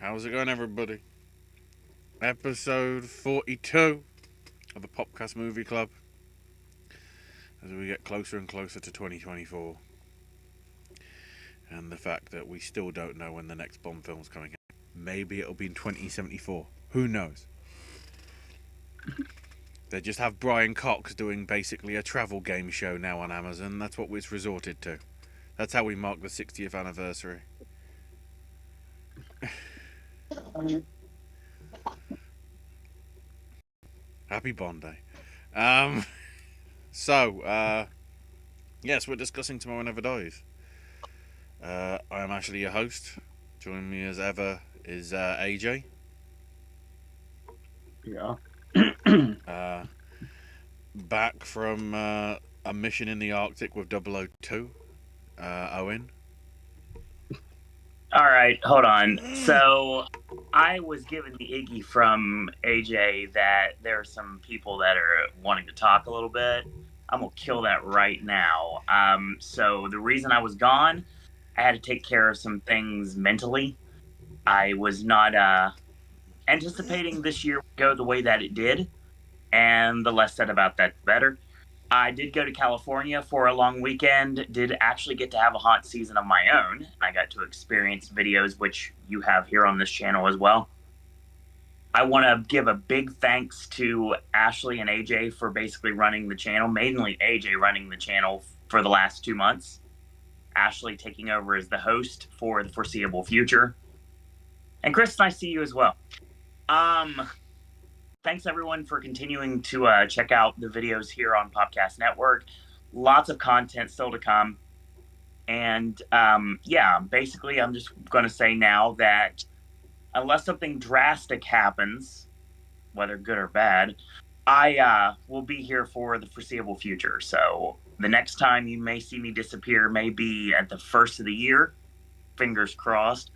How's it going, everybody? Episode 42 of the Popcast Movie Club. As we get closer and closer to 2024, and the fact that we still don't know when the next Bond film's coming out. Maybe it'll be in 2074. Who knows? They just have Brian Cox doing basically a travel game show now on Amazon. That's what we've resorted to. That's how we mark the 60th anniversary. Happy Bond Day. Yes, we're discussing Tomorrow Never Dies. I am actually your host. Joining me as ever is AJ. Yeah. Back from a mission in the Arctic with 002, Owen. All right, hold on. So I was given the Iggy from AJ that there are some people that are wanting to talk a little bit. I'm going to kill that right now. So the reason I was gone, I had to take care of some things mentally. I was not anticipating this year would go the way that it did. And the less said about that, the better. I did go to California for a long weekend, did actually get to have a haunt season of my own. I got to experience videos, which you have here on this channel as well. I want to give a big thanks to Ashley and AJ for basically running the channel, mainly AJ running the channel for the last 2 months. Ashley taking over as the host for the foreseeable future. And Chris, nice to see you as well. Thanks everyone for continuing to check out the videos here on Popcast Network. Lots of content still to come. And basically I'm just going to say now that unless something drastic happens, whether good or bad, I will be here for the foreseeable future. So the next time you may see me disappear may be at the first of the year. Fingers crossed.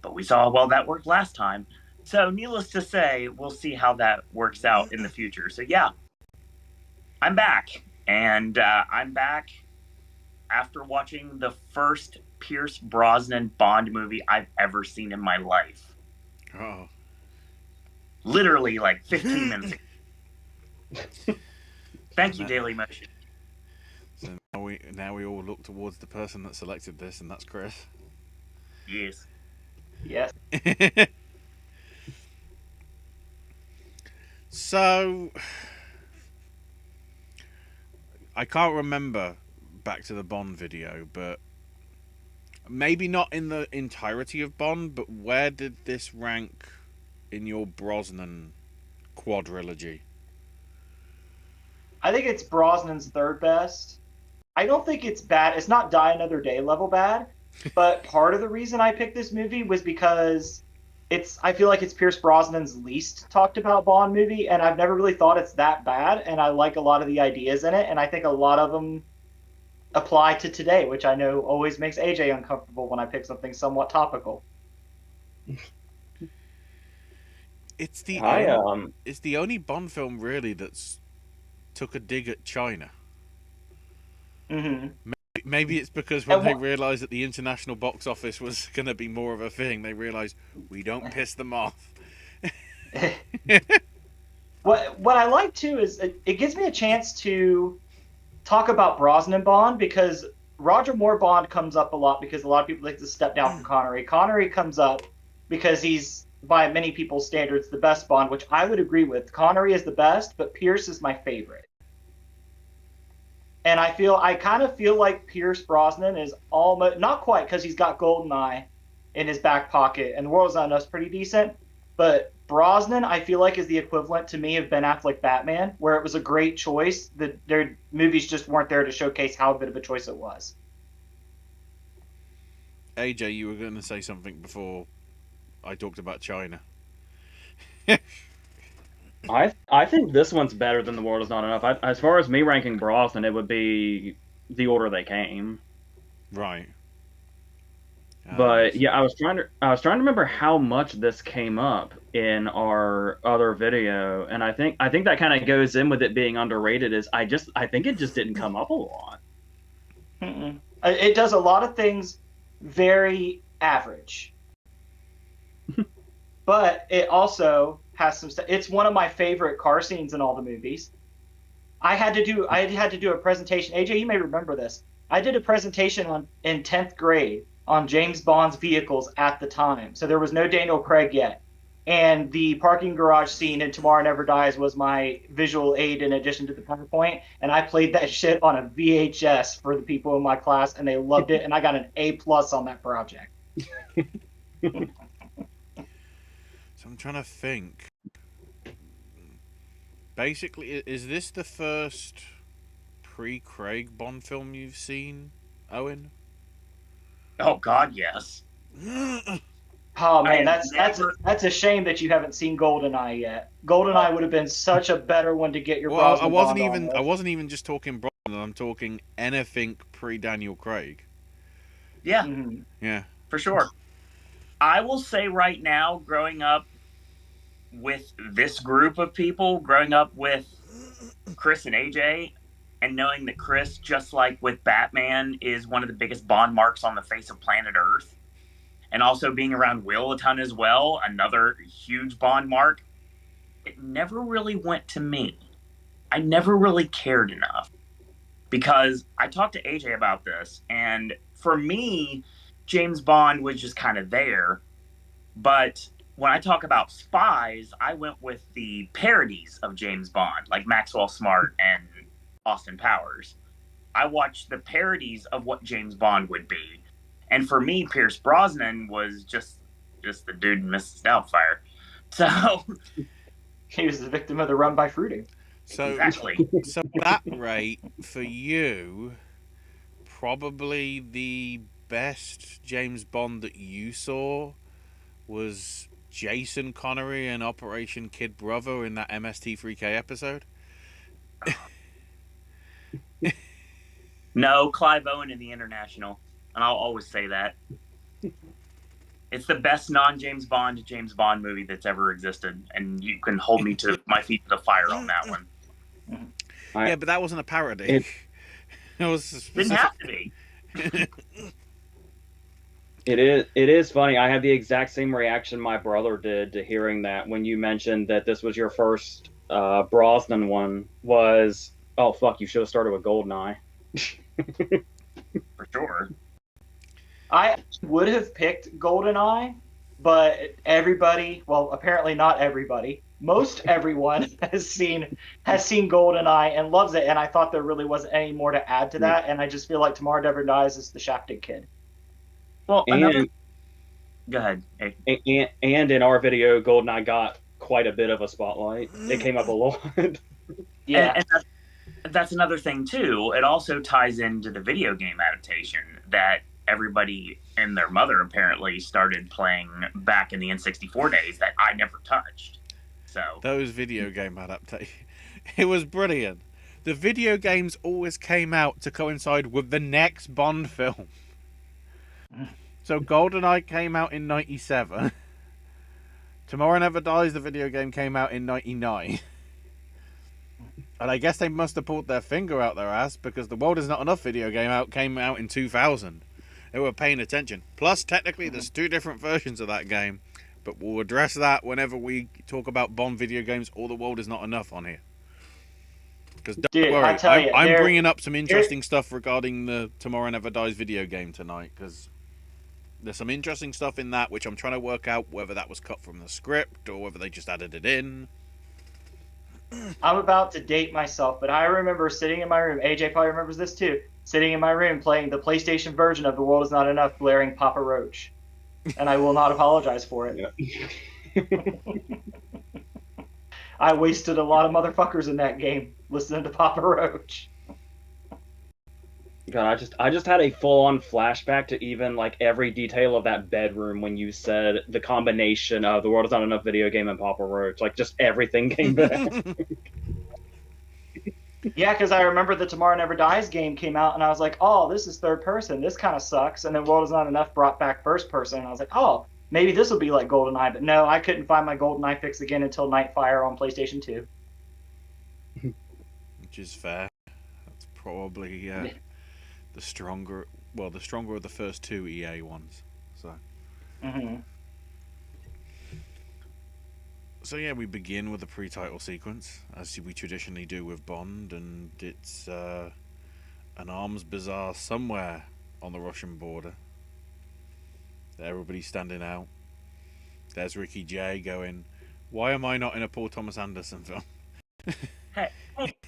But we saw how well that worked last time. So, needless to say, we'll see how that works out in the future. So, yeah, I'm back. And I'm back after watching the first Pierce Brosnan Bond movie I've ever seen in my life. Oh. Literally, like 15 minutes ago. Thank you, Dailymotion. So now we all look towards the person that selected this, and that's Chris. Yes. Yes. So, I can't remember back to the Bond video, but maybe not in the entirety of Bond, but where did this rank in your Brosnan quadrilogy? I think it's Brosnan's third best. I don't think it's bad. It's not Die Another Day level bad, but part of the reason I picked this movie was because I feel like it's Pierce Brosnan's least talked about Bond movie, and I've never really thought it's that bad, and I like a lot of the ideas in it, and I think a lot of them apply to today, which I know always makes AJ uncomfortable when I pick something somewhat topical. It's the only Bond film really that's took a dig at China. Mm-hmm. Maybe it's because when they realised that the international box office was going to be more of a thing, they realised we don't piss them off. What I like too is it gives me a chance to talk about Brosnan Bond, because Roger Moore Bond comes up a lot because a lot of people like to step down from Connery. Connery comes up because he's, by many people's standards, the best Bond, which I would agree with. Connery is the best, but Pierce is my favorite. And I kind of feel like Pierce Brosnan is almost, not quite, because he's got GoldenEye in his back pocket, and The World's Not Enough's pretty decent, but Brosnan, I feel like, is the equivalent to me of Ben Affleck Batman, where it was a great choice. Their movies just weren't there to showcase how good of a choice it was. AJ, you were going to say something before I talked about China. I think this one's better than The World Is Not Enough. As far as me ranking Brosnan, it would be the order they came. Right. But yeah, I was trying to remember how much this came up in our other video, and I think that kind of goes in with it being underrated. I think it just didn't come up a lot. Mm-mm. It does a lot of things very average. but it also has some stuff. It's one of my favorite car scenes in all the movies. I had to do a presentation. AJ, you may remember this. I did a presentation in 10th grade on James Bond's vehicles at the time. So there was no Daniel Craig yet. And the parking garage scene in Tomorrow Never Dies was my visual aid in addition to the PowerPoint. And I played that shit on a VHS for the people in my class, and they loved it. And I got an A+ on that project. So I'm trying to think. Basically, is this the first pre-Craig Bond film you've seen, Owen? Oh God, yes. Oh man, I that's a shame that you haven't seen GoldenEye yet. GoldenEye would have been such a better one to get your Well, Brosnan Bond on I with. wasn't even just talking Brosnan. I'm talking anything pre-Daniel Craig. Yeah, Mm-hmm. Yeah. for sure. I will say right now, growing up with this group of people, growing up with Chris and AJ, and knowing that Chris, just like with Batman, is one of the biggest Bond marks on the face of planet Earth, and also being around Will a ton as well, another huge Bond mark, it never really went to me. I never really cared enough because I talked to AJ about this, and for me, James Bond was just kind of there. But when I talk about spies, I went with the parodies of James Bond, like Maxwell Smart and Austin Powers. I watched the parodies of what James Bond would be. And for me, Pierce Brosnan was just the dude in Mrs. Doubtfire. So He was the victim of the run by fruiting. So, exactly. so that rate for you, probably the best James Bond that you saw was Jason Connery in Operation Kid Brother in that MST3K episode. No, Clive Owen in the International. And I'll always say that. It's the best non-James Bond James Bond movie that's ever existed, and you can hold me to my feet to the fire on that one. Yeah, but that wasn't a parody. It was Didn't specific. have to be. It is funny. I had the exact same reaction my brother did to hearing that when you mentioned that this was your first Brosnan one. Was, oh fuck, you should have started with Goldeneye. For sure. I would have picked GoldenEye, but everybody, well, apparently not everybody, most everyone has seen GoldenEye and loves it, and I thought there really wasn't any more to add to that, and I just feel like Tomorrow Never Dies is the shafted kid. Well, And Go ahead. Hey. and in our video, Goldeneye got quite a bit of a spotlight. It came up a lot. Yeah. And that's another thing too. It also ties into the video game adaptation that everybody and their mother apparently started playing back in the N64 days that I never touched. So Those video game adaptations. It was brilliant. The video games always came out to coincide with the next Bond film. So GoldenEye came out in 97. Tomorrow Never Dies, the video game, came out in 99. And I guess they must have pulled their finger out their ass because The World Is Not Enough video game came out in 2000. They were paying attention. Plus, technically, there's two different versions of that game. But we'll address that whenever we talk about Bond video games or The World Is Not Enough on here. Because don't Dude, worry, I tell you, I'm bringing up some interesting stuff regarding the Tomorrow Never Dies video game tonight. Because there's some interesting stuff in that which I'm trying to work out whether that was cut from the script or whether they just added it in. I'm about to date myself, but I remember sitting in my room. AJ probably remembers this too. Sitting in my room playing the PlayStation version of The World Is Not Enough, blaring Papa Roach, and I will not apologize for it. I wasted a lot of motherfuckers in that game listening to Papa Roach. God, I just had a full-on flashback to even like every detail of that bedroom when you said the combination of The World Is Not Enough video game and Papa Roach. Like just everything came back. Yeah, because I remember the Tomorrow Never Dies game came out, and I was like, oh, this is third person. This kind of sucks. And then World Is Not Enough brought back first person, and I was like, oh, maybe this will be like GoldenEye. But no, I couldn't find my GoldenEye fix again until Nightfire on PlayStation 2. Which is fair. That's probably the stronger of the first two EA ones. So. Mm-hmm. So yeah, we begin with the pre-title sequence, as we traditionally do with Bond, and it's an arms bazaar somewhere on the Russian border. Everybody's standing out. There's Ricky Jay going, "Why am I not in a Paul Thomas Anderson film?"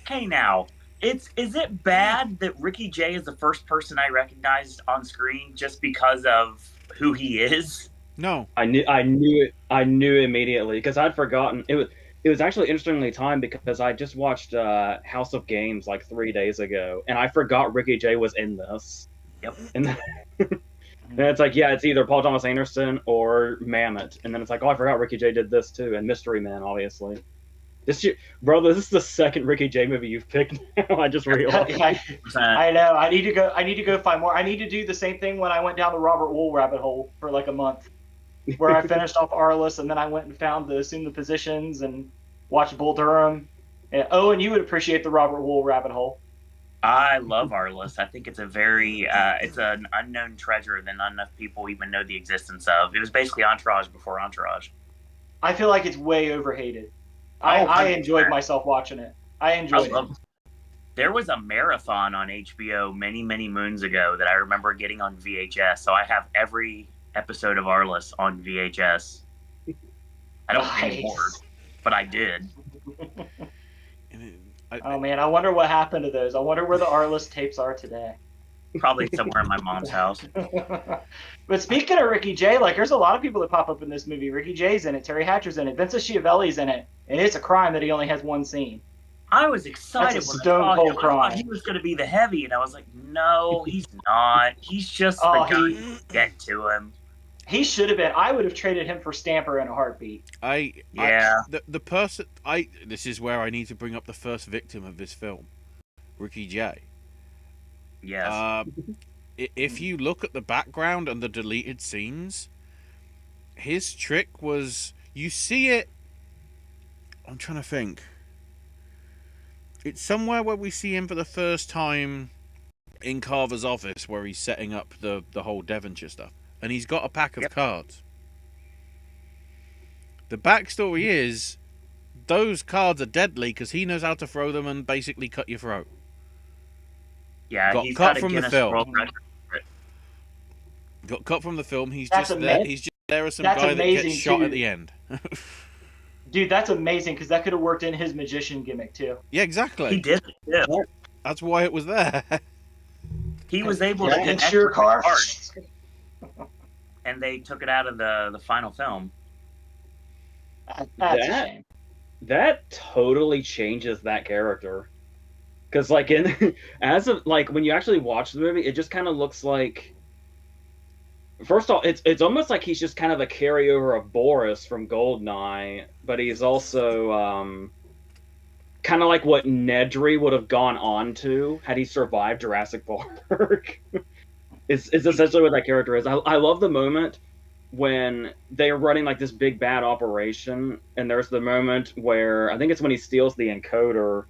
Hey now. Is it bad that Ricky Jay is the first person I recognized on screen just because of who he is? No. I knew immediately because I'd forgotten. It was actually interestingly timed because I just watched House of Games like 3 days ago, and I forgot Ricky Jay was in this. Yep. And then it's like, yeah, it's either Paul Thomas Anderson or Mammoth, and then it's like, oh, I forgot Ricky Jay did this too, and Mystery Man, obviously. This this is the second Ricky Jay movie you've picked now. I just realized. I know. I need to go find more. I need to do the same thing when I went down the Robert Wool rabbit hole for like a month, where I finished off Arliss and then I went and found the Assume the Positions and watched Bull Durham. And Owen, you would appreciate the Robert Wool rabbit hole. I love Arliss. I think it's a very it's an unknown treasure that not enough people even know the existence of. It was basically Entourage before Entourage. I feel like it's way overhated. I enjoyed myself watching it. I enjoyed it. There was a marathon on HBO many, many moons ago that I remember getting on VHS. So I have every episode of Arliss on VHS. I don't anymore, but I did. Oh man, I wonder what happened to those. I wonder where the Arliss tapes are today. Probably somewhere in my mom's house. But speaking of Ricky Jay, like there's a lot of people that pop up in this movie. Ricky Jay's in it, Terry Hatcher's in it, Vincent Schiavelli's in it, and it's a crime that he only has one scene. I was excited That's a stone cold crime. I thought he was going to be the heavy, and I was like, no, he's not. He's just the guy who get to him. He should have been. I would have traded him for Stamper in a heartbeat. The person this is where I need to bring up the first victim of this film, Ricky Jay. Yes. If you look at the background and the deleted scenes, his trick was, you see it. I'm trying to think. It's somewhere where we see him for the first time in Carver's office, where he's setting up the whole Devonshire stuff, and he's got a pack of cards. The backstory is those cards are deadly because he knows how to throw them and basically cut your throat. Yeah, got he's cut got from the film. Got cut from the film. He's just there. He's just there as some guy that gets shot at the end. Dude, that's amazing because that could have worked in his magician gimmick too. Yeah, exactly. He did. Yeah. That's why it was there. He was able to insure cards, and they took it out of the final film. That's a shame. That totally changes that character. Because like when you actually watch the movie, it just kind of looks like. First of all, it's almost like he's just kind of a carryover of Boris from Goldeneye, but he's also kind of like what Nedry would have gone on to had he survived Jurassic Park. Is essentially what that character is. I love the moment when they're running like this big bad operation, and there's the moment where I think it's when he steals the encoder.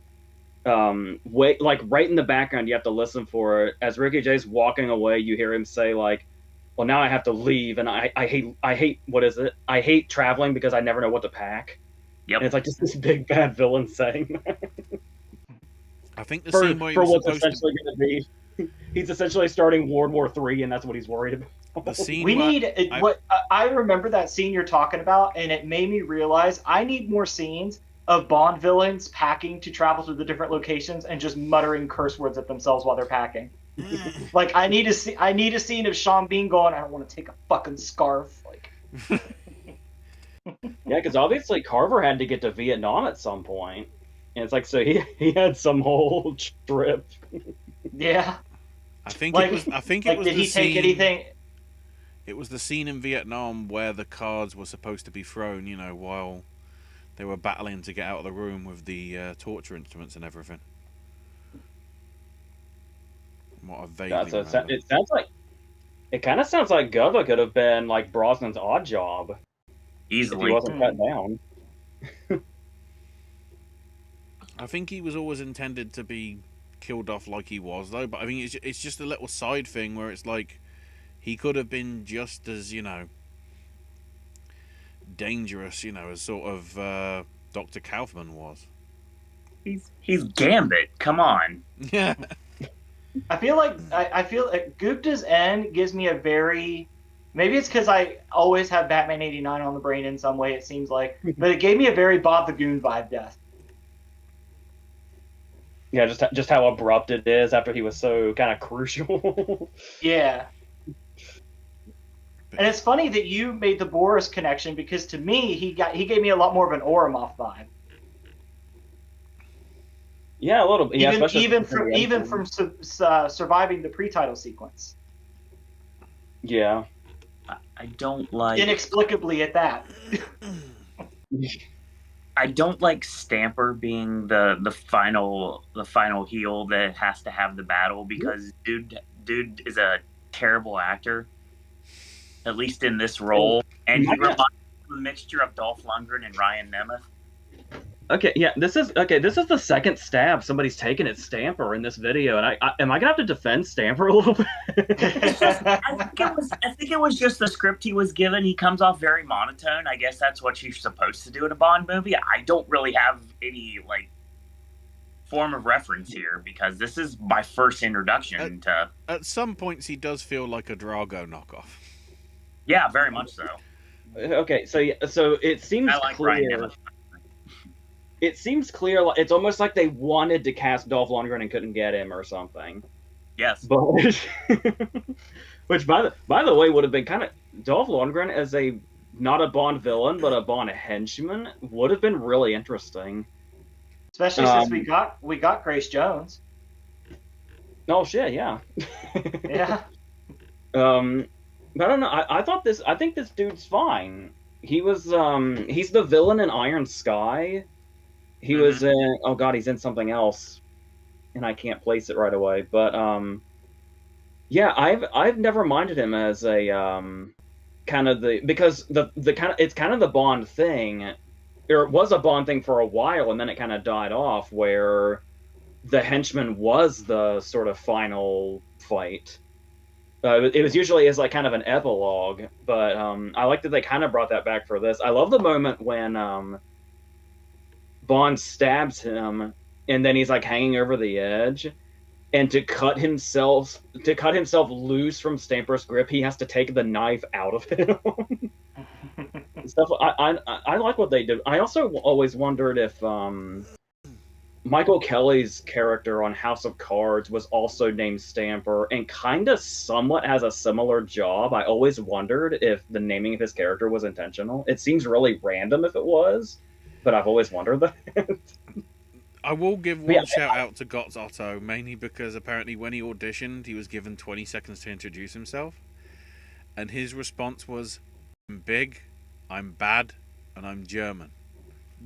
Right in the background, you have to listen for it. As Ricky Jay's walking away, you hear him say like, well, now I have to leave, and I hate what is it? I hate traveling because I never know what to pack. Yep. And it's like just this big bad villain saying that. I think the scene where for what's essentially going to be, he's essentially starting World War III, and that's what he's worried about. The scene I remember that scene you're talking about, and it made me realize I need more scenes of Bond villains packing to travel to the different locations and just muttering curse words at themselves while they're packing. Like I need a scene of Sean Bean going, I don't want to take a fucking scarf. Like, yeah, because obviously Carver had to get to Vietnam at some point, and it's like so he had some whole trip. Yeah, I think it was. Did he take anything? It was the scene in Vietnam where the cards were supposed to be thrown. You know, while they were battling to get out of the room with the torture instruments and everything. What I vaguely remember. It sounds like it kind of sounds like Gubba could have been like Brosnan's odd job. Easily. If he wasn't cut down. I think he was always intended to be killed off like he was, though. But I mean, it's just a little side thing where it's like he could have been just as, you know, dangerous, as sort of Dr. Kaufman was. He's Gambit. Come on. Yeah. I feel like Gupta's End gives me a very, maybe it's because I always have Batman 89 on the brain in some way, it seems like, but it gave me a very Bob the Goon vibe death. Yeah, just how abrupt it is after he was so kind of crucial. Yeah. And it's funny that you made the Boris connection, because to me he gave me a lot more of an Oromov vibe. Yeah, a little bit. Yeah, Even from surviving the pre-title sequence. Yeah. I don't like Inexplicably at that. I don't like Stamper being the final heel that has to have the battle, because dude is a terrible actor, at least in this role, and he reminds me of a mixture of Dolph Lundgren and Ryan Nemeth. Okay, yeah, this is the second stab somebody's taken at Stamper in this video, and am I gonna have to defend Stamper a little bit? I think it was just the script he was given. He comes off very monotone. I guess that's what you're supposed to do in a Bond movie. I don't really have any form of reference here, because this is my first introduction to. At some points, he does feel like a Drago knockoff. Yeah, very much so. Okay, so it seems clear. It seems clear. It's almost like they wanted to cast Dolph Lundgren and couldn't get him or something. Yes. But which, by the way, would have been kind of Dolph Lundgren as not a Bond villain but a Bond henchman would have been really interesting. Especially since we got Grace Jones. Oh shit! Yeah. Yeah. But I don't know. I think this dude's fine. He was he's the villain in Iron Sky. He was in, oh god, he's in something else, and I can't place it right away. But yeah, I've never minded him as a kind of because the kind of, it's kind of the Bond thing, or it was a Bond thing for a while, and then it kind of died off, where the henchman was the sort of final fight. It was usually as kind of an epilogue, but I like that they kind of brought that back for this. I love the moment when Bond stabs him, and then he's hanging over the edge, and to cut himself loose from Stamper's grip, he has to take the knife out of him. Stuff. I like what they did. I also always wondered if Michael Kelly's character on House of Cards was also named Stamper and kind of somewhat has a similar job. I always wondered if the naming of his character was intentional. It seems really random if it was, but I've always wondered that. I will give one shout out to Gotts Otto, mainly because apparently when he auditioned, he was given 20 seconds to introduce himself, and his response was, "I'm big, I'm bad, and I'm German."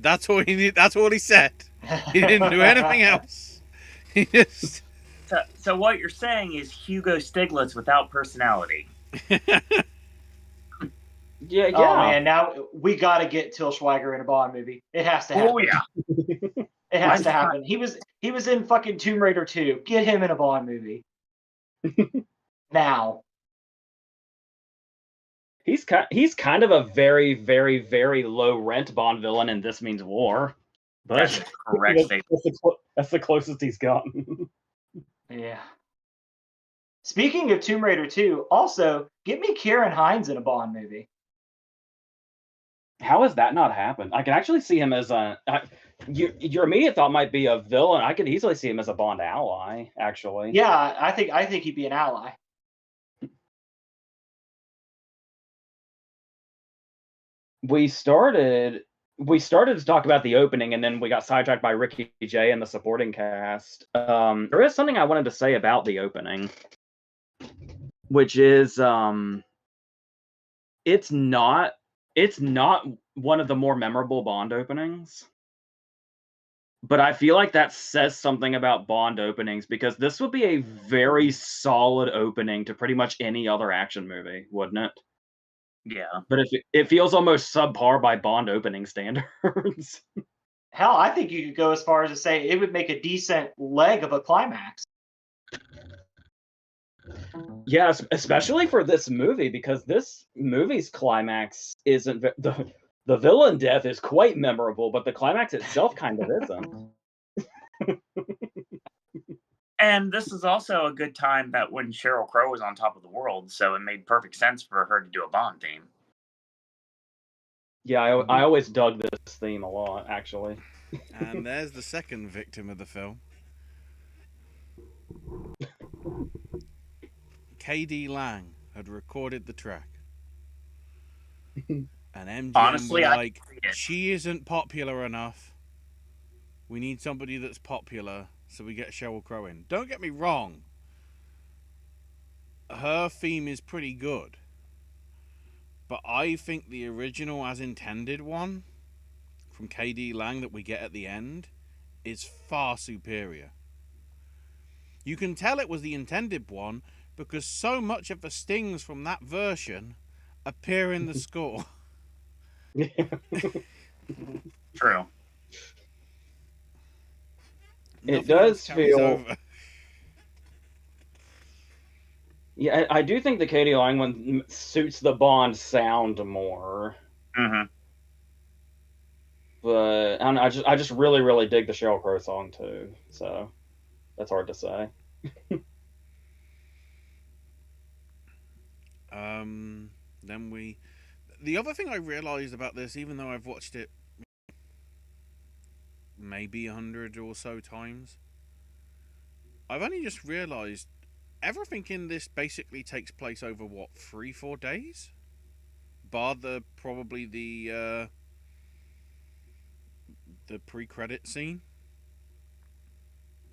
That's all he did. That's all he said. He didn't do anything else. He just. So what you're saying is Hugo Stiglitz without personality. Yeah. Oh man, now we got to get Til Schweiger in a Bond movie. It has to happen. Oh yeah, it has to happen. He was in fucking Tomb Raider 2. Get him in a Bond movie. Now. He's kind of a very, very, very low rent Bond villain in This Means War. But that's correct. That's the closest he's gotten. Yeah. Speaking of Tomb Raider 2, also get me Kieran Hines in a Bond movie. How has that not happened? I can actually see him as your immediate thought might be a villain. I could easily see him as a Bond ally, actually. Yeah, I think he'd be an ally. We started to talk about the opening, and then we got sidetracked by Ricky Jay and the supporting cast. There is something I wanted to say about the opening, which is it's not one of the more memorable Bond openings, but I feel like that says something about Bond openings, because this would be a very solid opening to pretty much any other action movie, wouldn't it? Yeah. But it feels almost subpar by Bond opening standards. Hell, I think you could go as far as to say it would make a decent leg of a climax. Yeah, especially for this movie, because this movie's climax isn't The villain death is quite memorable, but the climax itself kind of isn't. And this is also a good time that when Sheryl Crow was on top of the world, so it made perfect sense for her to do a Bond theme. Yeah, I always dug this theme a lot, actually. And there's the second victim of the film. KD Lang had recorded the track. And MGM Honestly, were I like, can see it. she isn't popular enough. We need somebody that's popular, so we get Sheryl Crow in. Don't get me wrong. Her theme is pretty good. But I think the original as intended one from KD Lang that we get at the end is far superior. You can tell it was the intended one because so much of the stings from that version appear in the score. True. It Nothing does else carries feel- over. Yeah, I do think the Katie Lang one suits the Bond sound more. Mm-hmm. But I don't know, I just really, really dig the Sheryl Crow song too. So that's hard to say. Then the other thing I realised about this, even though I've watched it maybe 100 or so times, I've only just realised everything in this basically takes place over what, 3-4 days, bar probably the pre-credit scene.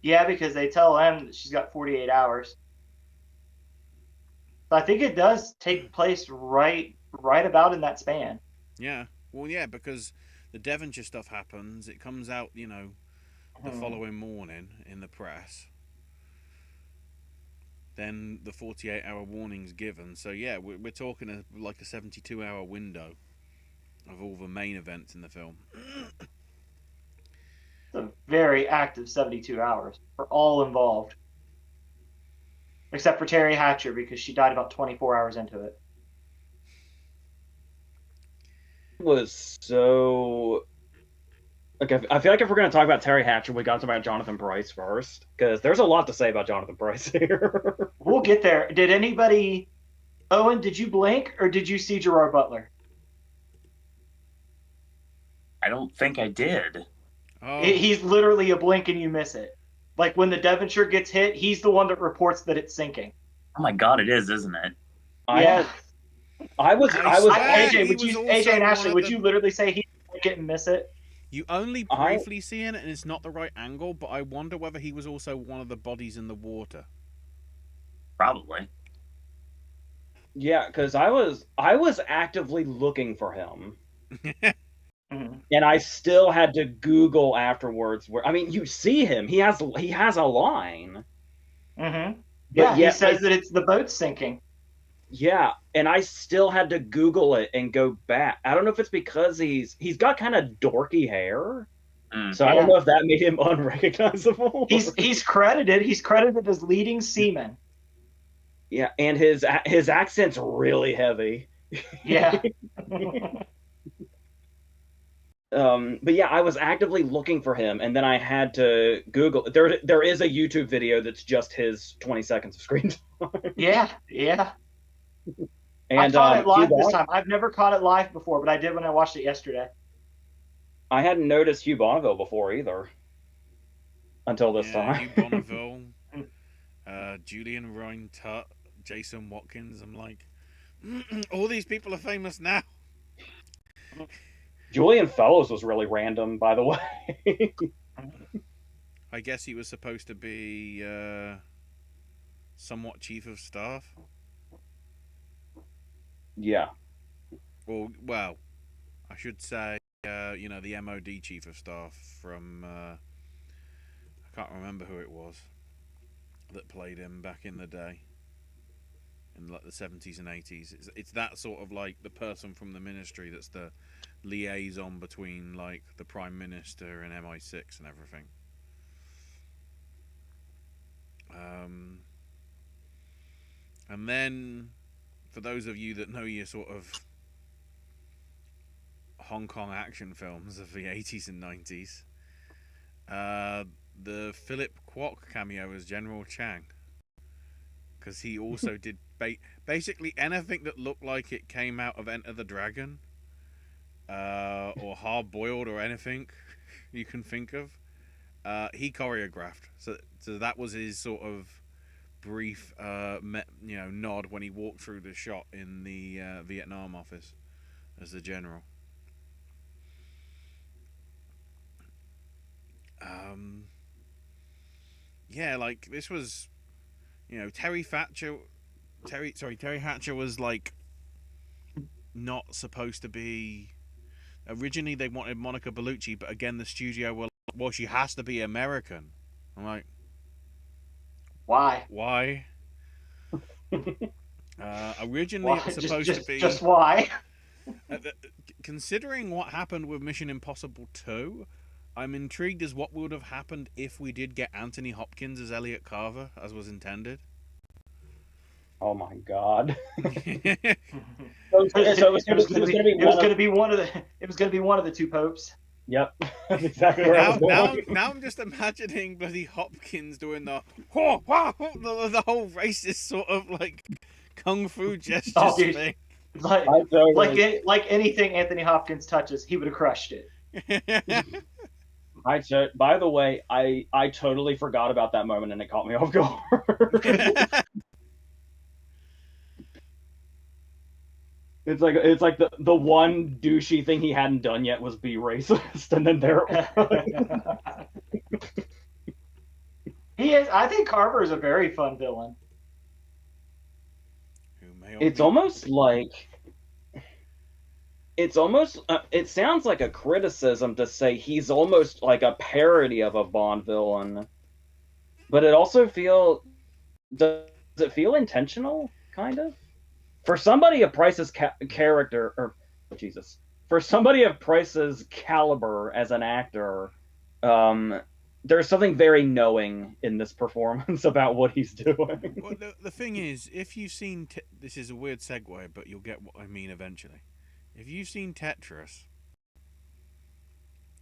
Yeah, because they tell M that she's got 48 hours. So I think it does take place right about in that span. Yeah, well, yeah, because the Devonshire stuff happens. It comes out, the following morning in the press. Then the 48-hour warning's given. So yeah, we're talking like a 72-hour window of all the main events in the film. It's a very active 72 hours for all involved. Except for Terry Hatcher, because she died about 24 hours into it. It was so... Okay, I feel like if we're going to talk about Terry Hatcher, we got to talk about Jonathan Pryce first, because there's a lot to say about Jonathan Pryce here. We'll get there. Did anybody... Owen, did you blink, or did you see Gerard Butler? I don't think I did. Oh, He's literally a blink and you miss it. Like when the Devonshire gets hit, he's the one that reports that it's sinking. Oh my god, it is, isn't it? Yeah. I was swear AJ, he would you, was also AJ and one Ashley, of would the- you literally say he blink it and miss it? you only briefly see it, and it's not the right angle. But I wonder whether he was also one of the bodies in the water. Probably. Yeah, because I was actively looking for him, Mm-hmm. and I still had to Google afterwards. Where I mean, you see him; he has a line. Mm-hmm. But Yeah, he yet, says that it's the boat sinking. Yeah, and I still had to Google it and go back. I don't know if it's because he's got kind of dorky hair, so I don't Yeah. know if that made him unrecognizable. He's credited. He's credited as leading seaman. Yeah, and his accent's really heavy. Yeah. But yeah, I was actively looking for him, and then I had to Google. There is a YouTube video that's just his 20 seconds of screen time. Yeah. Yeah. I And caught it live Hugh this Bon- time. I've never caught it live before, but I did when I watched it yesterday. I hadn't noticed Hugh Bonneville before either until this time. Hugh Bonneville, Julian Rhine-Tutt, Jason Watkins. I'm like, all these people are famous now. Julian Fellows was really random, by the way. I guess he was supposed to be somewhat chief of staff. Yeah. Or, well, I should say, the MOD chief of staff from, I can't remember who it was that played him back in the day, in like the 70s and 80s. It's that sort of like the person from the ministry that's the liaison between like the Prime Minister and MI6 and everything. And then, for those of you that know your sort of Hong Kong action films of the 80s and 90s. The Philip Kwok cameo as General Chang, because he also did basically anything that looked like it came out of Enter the Dragon, or Hard Boiled, or anything you can think of. He choreographed, so that was his sort of brief, nod when he walked through the shot in the Vietnam office as the general. Yeah, like this was, Terry Hatcher was like not supposed to be. Originally, they wanted Monica Bellucci, but again, the studio were like, well, she has to be American. I'm like, why? Originally, it was supposed to be. Just why? Considering what happened with Mission Impossible 2, I'm intrigued as what would have happened if we did get Anthony Hopkins as Elliot Carver, as was intended. Oh my god. It was going to be one of the two popes. Yep. Exactly where now I'm just imagining bloody Hopkins doing the whole racist sort of like kung fu gestures thing. Like anything Anthony Hopkins touches, he would have crushed it. By the way, I totally forgot about that moment and it caught me off guard. It's like the one douchey thing he hadn't done yet was be racist, and then there. He is. I think Carver is a very fun villain. It sounds like a criticism to say he's almost like a parody of a Bond villain, but it also does it feel intentional, kind of? For somebody of Price's for somebody of Price's caliber as an actor, there's something very knowing in this performance about what he's doing. Well, the thing is, if you've seen... this is a weird segue, but you'll get what I mean eventually. If you've seen Tetris,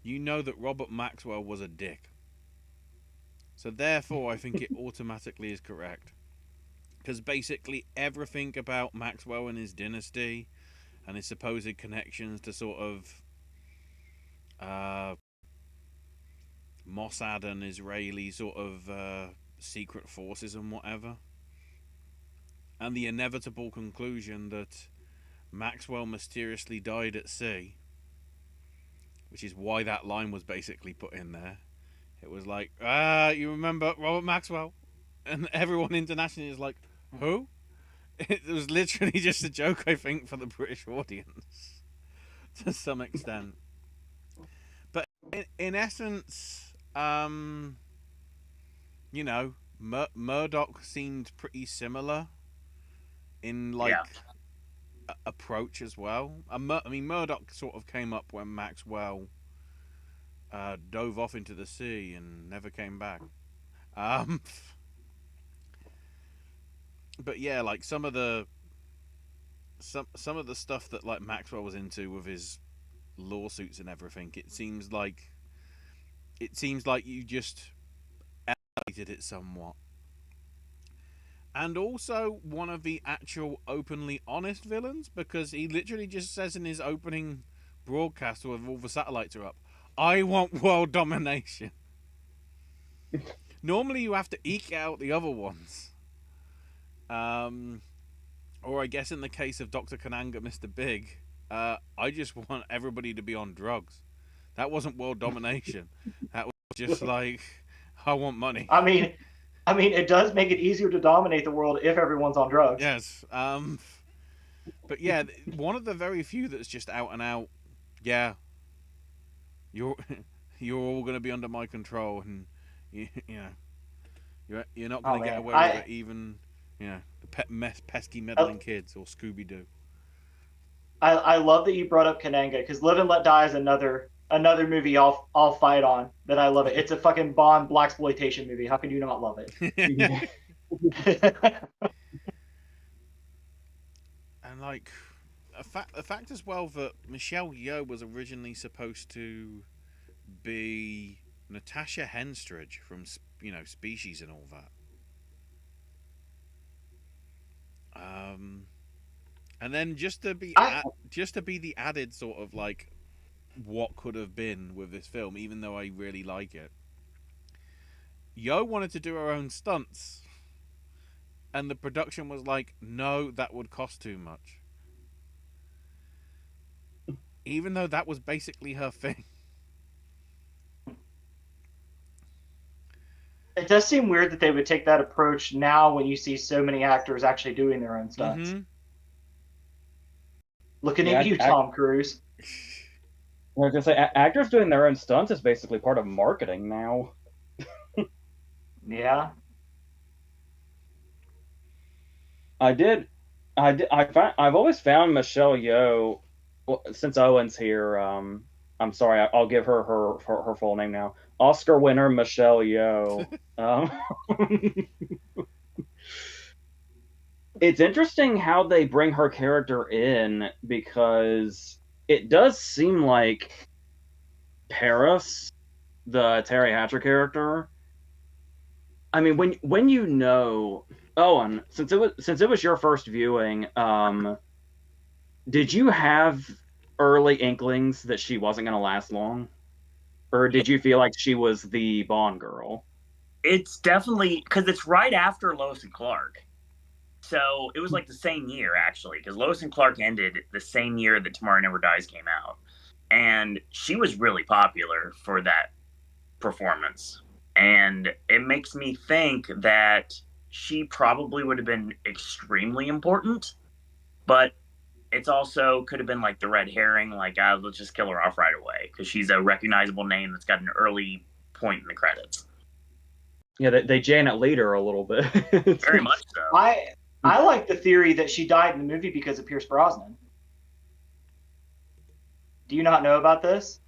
you know that Robert Maxwell was a dick. So therefore, I think it automatically is correct. Because basically everything about Maxwell and his dynasty and his supposed connections to sort of Mossad and Israeli sort of secret forces and whatever, and the inevitable conclusion that Maxwell mysteriously died at sea, which is why that line was basically put in there. It was like, you remember Robert Maxwell? And everyone internationally is like, who? It was literally just a joke, I think, for the British audience to some extent. But in essence, Murdoch seemed pretty similar in approach as well. Murdoch sort of came up when Maxwell dove off into the sea and never came back. But yeah, like some of the stuff that like Maxwell was into with his lawsuits and everything, it seems like you just elevated it somewhat. And also one of the actual openly honest villains, because he literally just says in his opening broadcast where all the satellites are up, I want world domination. Normally you have to eke out the other ones. Or I guess in the case of Dr. Kananga, Mr. Big, I just want everybody to be on drugs. That wasn't world domination. That was just like, I want money. I mean, it does make it easier to dominate the world if everyone's on drugs. Yes. But yeah, one of the very few that's just out and out, yeah, you're all going to be under my control, and you're not going to get away with it, even the pesky meddling kids or Scooby-Doo. I love that you brought up Kananga, because Live and Let Die is another movie I'll fight on that I love it. It's a fucking Bond blaxploitation movie. How can you not love it? And like, a fact as well that Michelle Yeoh was originally supposed to be Natasha Henstridge from Species and all that. And then just to be the added sort of like what could have been with this film, even though I really like it. Yo wanted to do her own stunts, and the production was like, "No, that would cost too much." Even though that was basically her thing. It does seem weird that they would take that approach now when you see so many actors actually doing their own stunts. Mm-hmm. Looking at you, Tom Cruise. I was gonna say, actors doing their own stunts is basically part of marketing now. Yeah. I've always found Michelle Yeoh, since Owen's here, I'm sorry, I'll give her full name now. Oscar winner Michelle Yeoh. It's interesting how they bring her character in, because it does seem like Paris, the Terry Hatcher character. I mean, when you know Owen, since it was your first viewing, did you have early inklings that she wasn't going to last long, or did you feel like she was the Bond girl? It's definitely because it's right after Lois and Clark. So it was like the same year, actually, because Lois and Clark ended the same year that Tomorrow Never Dies came out. And she was really popular for that performance. And it makes me think that she probably would have been extremely important, but it's also could have been like the red herring, like, let's just kill her off right away, because she's a recognizable name that's got an early point in the credits. Yeah, they Janet Leighed her a little bit. Very much so. I like the theory that she died in the movie because of Pierce Brosnan. Do you not know about this?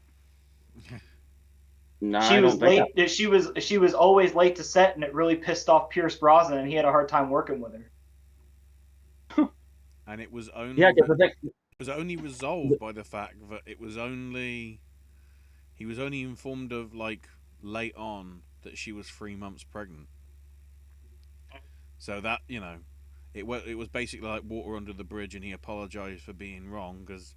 No, she was late. She was always late to set, and it really pissed off Pierce Brosnan, and he had a hard time working with her. And it was only resolved by the fact that he was only informed of like late on that she was 3 months pregnant. So that it was basically like water under the bridge, and he apologized for being wrong because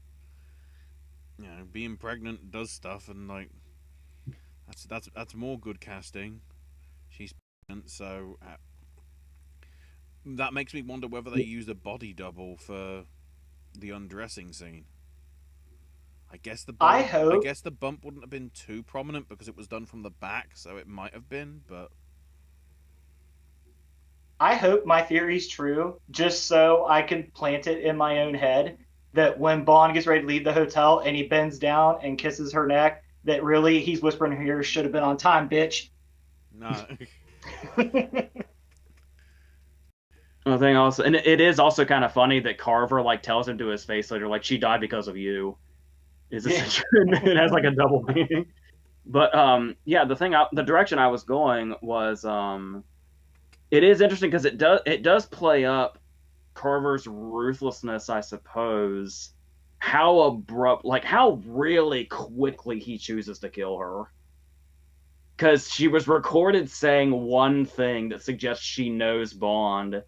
being pregnant does stuff, and like that's more good casting. She's pregnant, so that makes me wonder whether they used a body double for the undressing scene. I guess the bump wouldn't have been too prominent because it was done from the back, so it might have been, but I hope my theory's true, just so I can plant it in my own head that when Bond gets ready to leave the hotel and he bends down and kisses her neck, that really he's whispering in her ear, "Should have been on time, bitch." No. One thing also, and it is also kind of funny that Carver like tells him to his face later, like, "She died because of you." It has like a double meaning. But yeah, the direction I was going was it is interesting because it does play up Carver's ruthlessness, I suppose. How abrupt, like how really quickly he chooses to kill her. Because she was recorded saying one thing that suggests she knows Bond,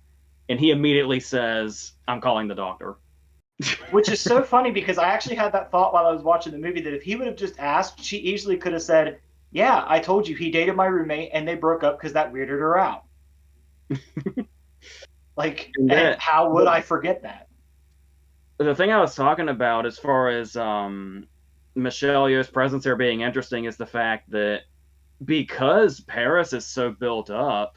and he immediately says, "I'm calling the doctor." Which is so funny because I actually had that thought while I was watching the movie, that if he would have just asked, she easily could have said, "Yeah, I told you he dated my roommate and they broke up because that weirded her out." Like, and how would I forget that? The thing I was talking about as far as Michelle Yeoh's presence here being interesting is the fact that because Paris is so built up,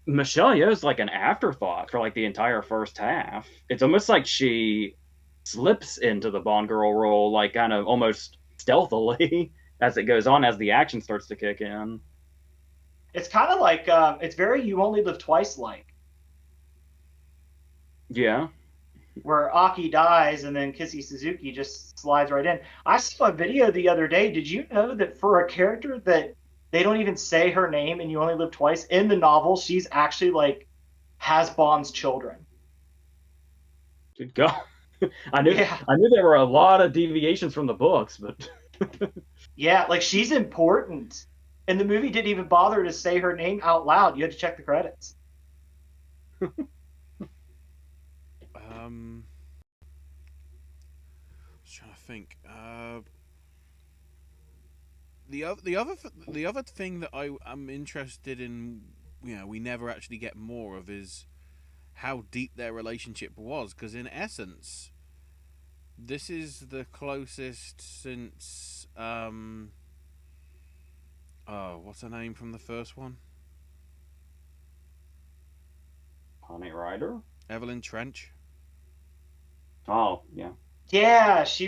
Michelle Yeoh's like an afterthought for like the entire first half. It's almost like she slips into the Bond girl role, like kind of almost stealthily as it goes on, as the action starts to kick in. It's kind of like it's very You Only Live Twice like. Yeah. Where Aki dies and then Kissy Suzuki just slides right in. I saw a video the other day. Did you know that for a character that they don't even say her name and You Only Live Twice, in the novel, she's actually like has Bond's children. Good God. I knew there were a lot of deviations from the books, but Yeah, like she's important. And the movie didn't even bother to say her name out loud. You had to check the credits. I was trying to think. The other thing that I'm interested in, we never actually get more of is how deep their relationship was, because in essence, this is the closest since what's her name from the first one? Honey Rider. Evelyn Trench. Oh yeah. Yeah, she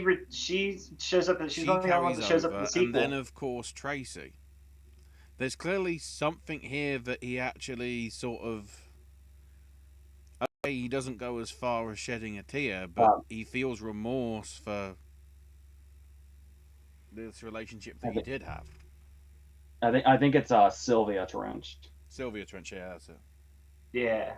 shows up. She's She one of the only ones carries that shows up in over, the sequel. and then of course Tracy. There's clearly something here that he actually sort of. Okay, he doesn't go as far as shedding a tear, but he feels remorse for this relationship that he did have. I think it's Sylvia Trench. Sylvia Trench, yeah, that's it. Yeah.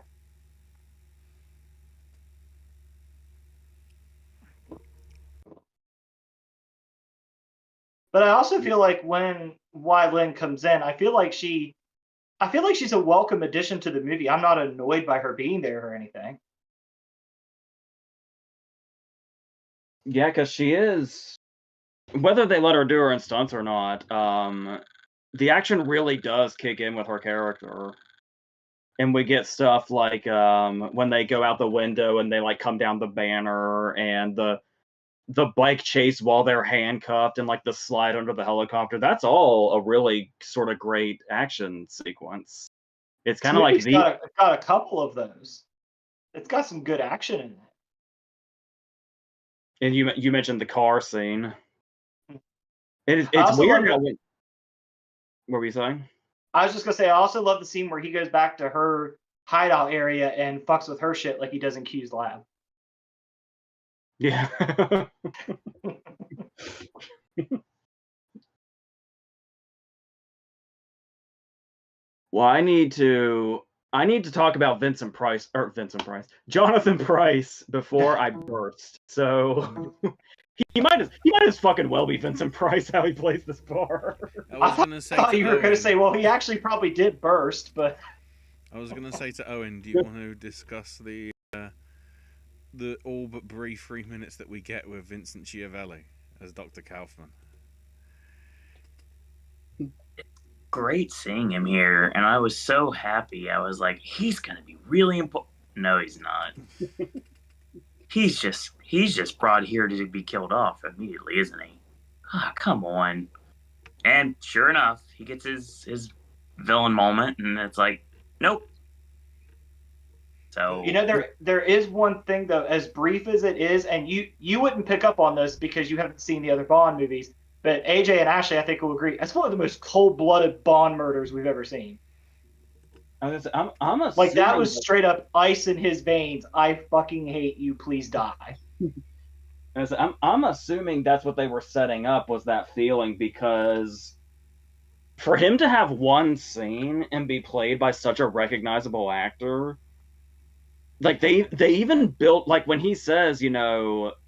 But I also feel like when Lynn comes in, I feel like she's a welcome addition to the movie. I'm not annoyed by her being there or anything. Yeah, because she is. Whether they let her do her in stunts or not, the action really does kick in with her character. And we get stuff like when they go out the window and they like come down the banner, and the bike chase while they're handcuffed, and like the slide under the helicopter. That's all a really sort of great action sequence. It's kind of like got a couple of those. It's got some good action in it. And you mentioned the car scene. It's weird how. What were you saying? I was just gonna say I also love the scene where he goes back to her hideout area and fucks with her shit like he does in Q's lab. Yeah. Well, I need to talk about Jonathan Pryce before I burst. So he might as fucking well be Vincent Price how he plays this bar. I thought you were going to say, well, he actually probably did burst, but I was going to say to Owen, do you want to discuss the all but brief 3 minutes that we get with Vincent Schiavelli as Dr. Kaufman? Great seeing him here, and I was so happy. I was like, he's going to be really important. No, he's not. He's just brought here to be killed off immediately, isn't he? Ah, come on. And sure enough, he gets his villain moment, and it's like, nope. So there is one thing though, as brief as it is, and you wouldn't pick up on this because you haven't seen the other Bond movies, but AJ and Ashley, I think, will agree. That's one of the most cold-blooded Bond murders we've ever seen. I'm like that was straight up ice in his veins. I fucking hate you. Please die. I'm assuming that's what they were setting up, was that feeling, because for him to have one scene and be played by such a recognizable actor, like they even built, like when he says,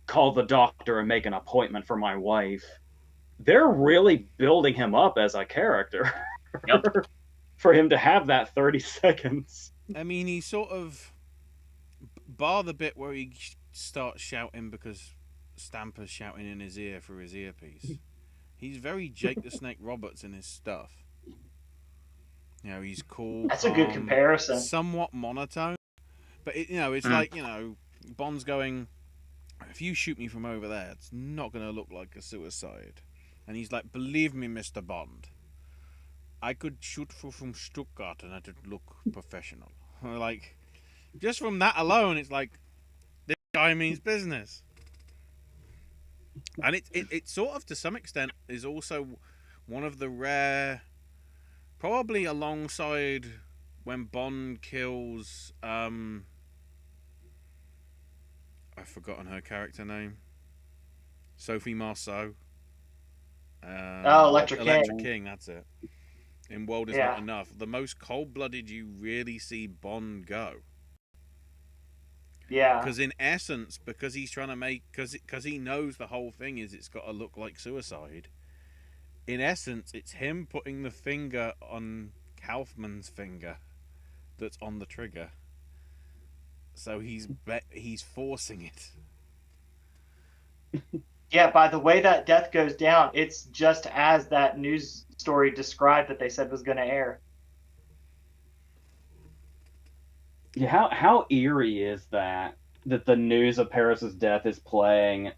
call the doctor and make an appointment for my wife, they're really building him up as a character. Yep. For him to have that 30 seconds. I mean, he sort of, bar the bit where he starts shouting because Stamper's shouting in his ear through his earpiece. He's very Jake the Snake Roberts in his stuff. He's cool. That's a good comparison. Somewhat monotone, but it's like Bond's going, if you shoot me from over there, it's not going to look like a suicide, and he's like, believe me, Mr. Bond, I could shoot from Stuttgart and it'd look professional. Like, just from that alone, it's like, this guy means business. And it sort of, to some extent, is also one of the rare, probably alongside when Bond kills, I've forgotten her character name. Sophie Marceau. Electric King, that's it. In World Is Not Enough, the most cold-blooded you really see Bond go. Yeah. Because in essence, because he's trying to make, because he knows the whole thing is it's got to look like suicide. In essence, it's him putting the finger on Kaufman's finger that's on the trigger. So he's forcing it. Yeah, by the way that death goes down, it's just as that news story described that they said was going to air. Yeah, how eerie is that the news of Paris's death is playing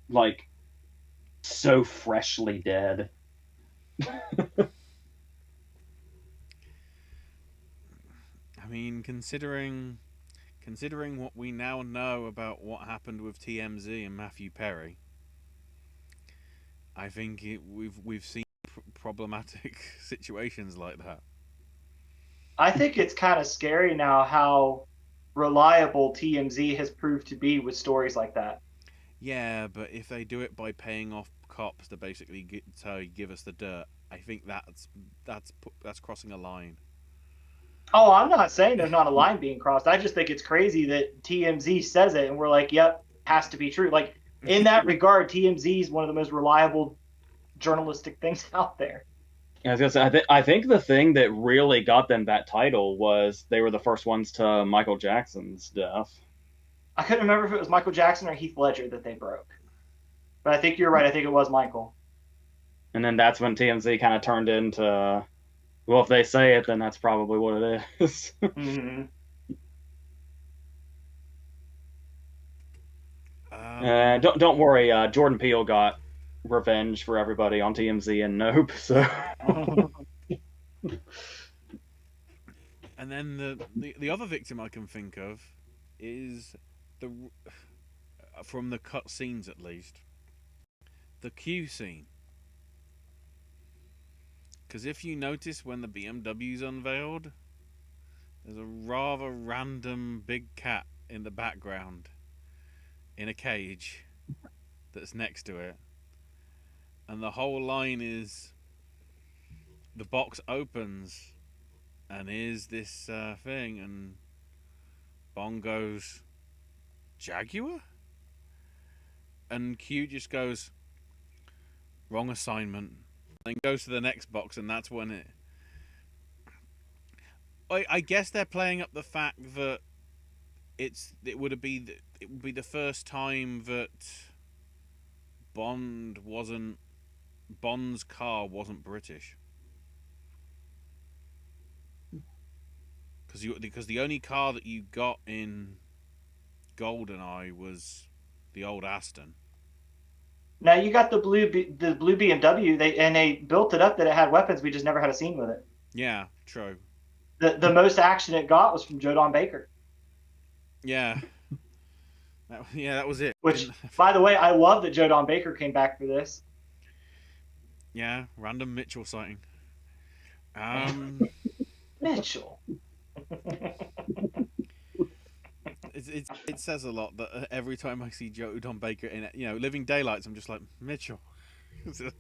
like so freshly dead. I mean, considering what we now know about what happened with TMZ and Matthew Perry, I think we've seen problematic situations like that. I think it's kind of scary now how reliable TMZ has proved to be with stories like that. Yeah, but if they do it by paying off cops to basically give us the dirt, I think that's crossing a line. Oh, I'm not saying there's not a line being crossed. I just think it's crazy that TMZ says it and we're like, yep, has to be true. Like, in that regard, TMZ is one of the most reliable journalistic things out there. I was gonna say, I think the thing that really got them that title was they were the first ones to Michael Jackson's death. I couldn't remember if it was Michael Jackson or Heath Ledger that they broke. But I think you're right. I think it was Michael. And then that's when TMZ kind of turned into, well, if they say it, then that's probably what it is. Mm-hmm. Don't worry, Jordan Peele got revenge for everybody on TMZ and Nope. So. And then the other victim I can think of is from the cut scenes at least, the Q scene. Because if you notice when the BMW's unveiled, there's a rather random big cat in the background in a cage that's next to it. And the whole line is the box opens and here's this thing, and Bond goes, Jaguar? And Q just goes, wrong assignment. Then goes to the next box, and that's when it. I guess they're playing up the fact that it would be the first time that Bond's car wasn't British. Because the only car that you got in GoldenEye was the old Aston. Now you got the blue BMW. They built it up that it had weapons. We just never had a scene with it. Yeah, true. The most action it got was from Joe Don Baker. Yeah. That was it. Which, by the way, I love that Joe Don Baker came back for this. Yeah, random Mitchell sighting. Mitchell. It says a lot that every time I see Joe Don Baker in Living Daylights, I'm just like, Mitchell. The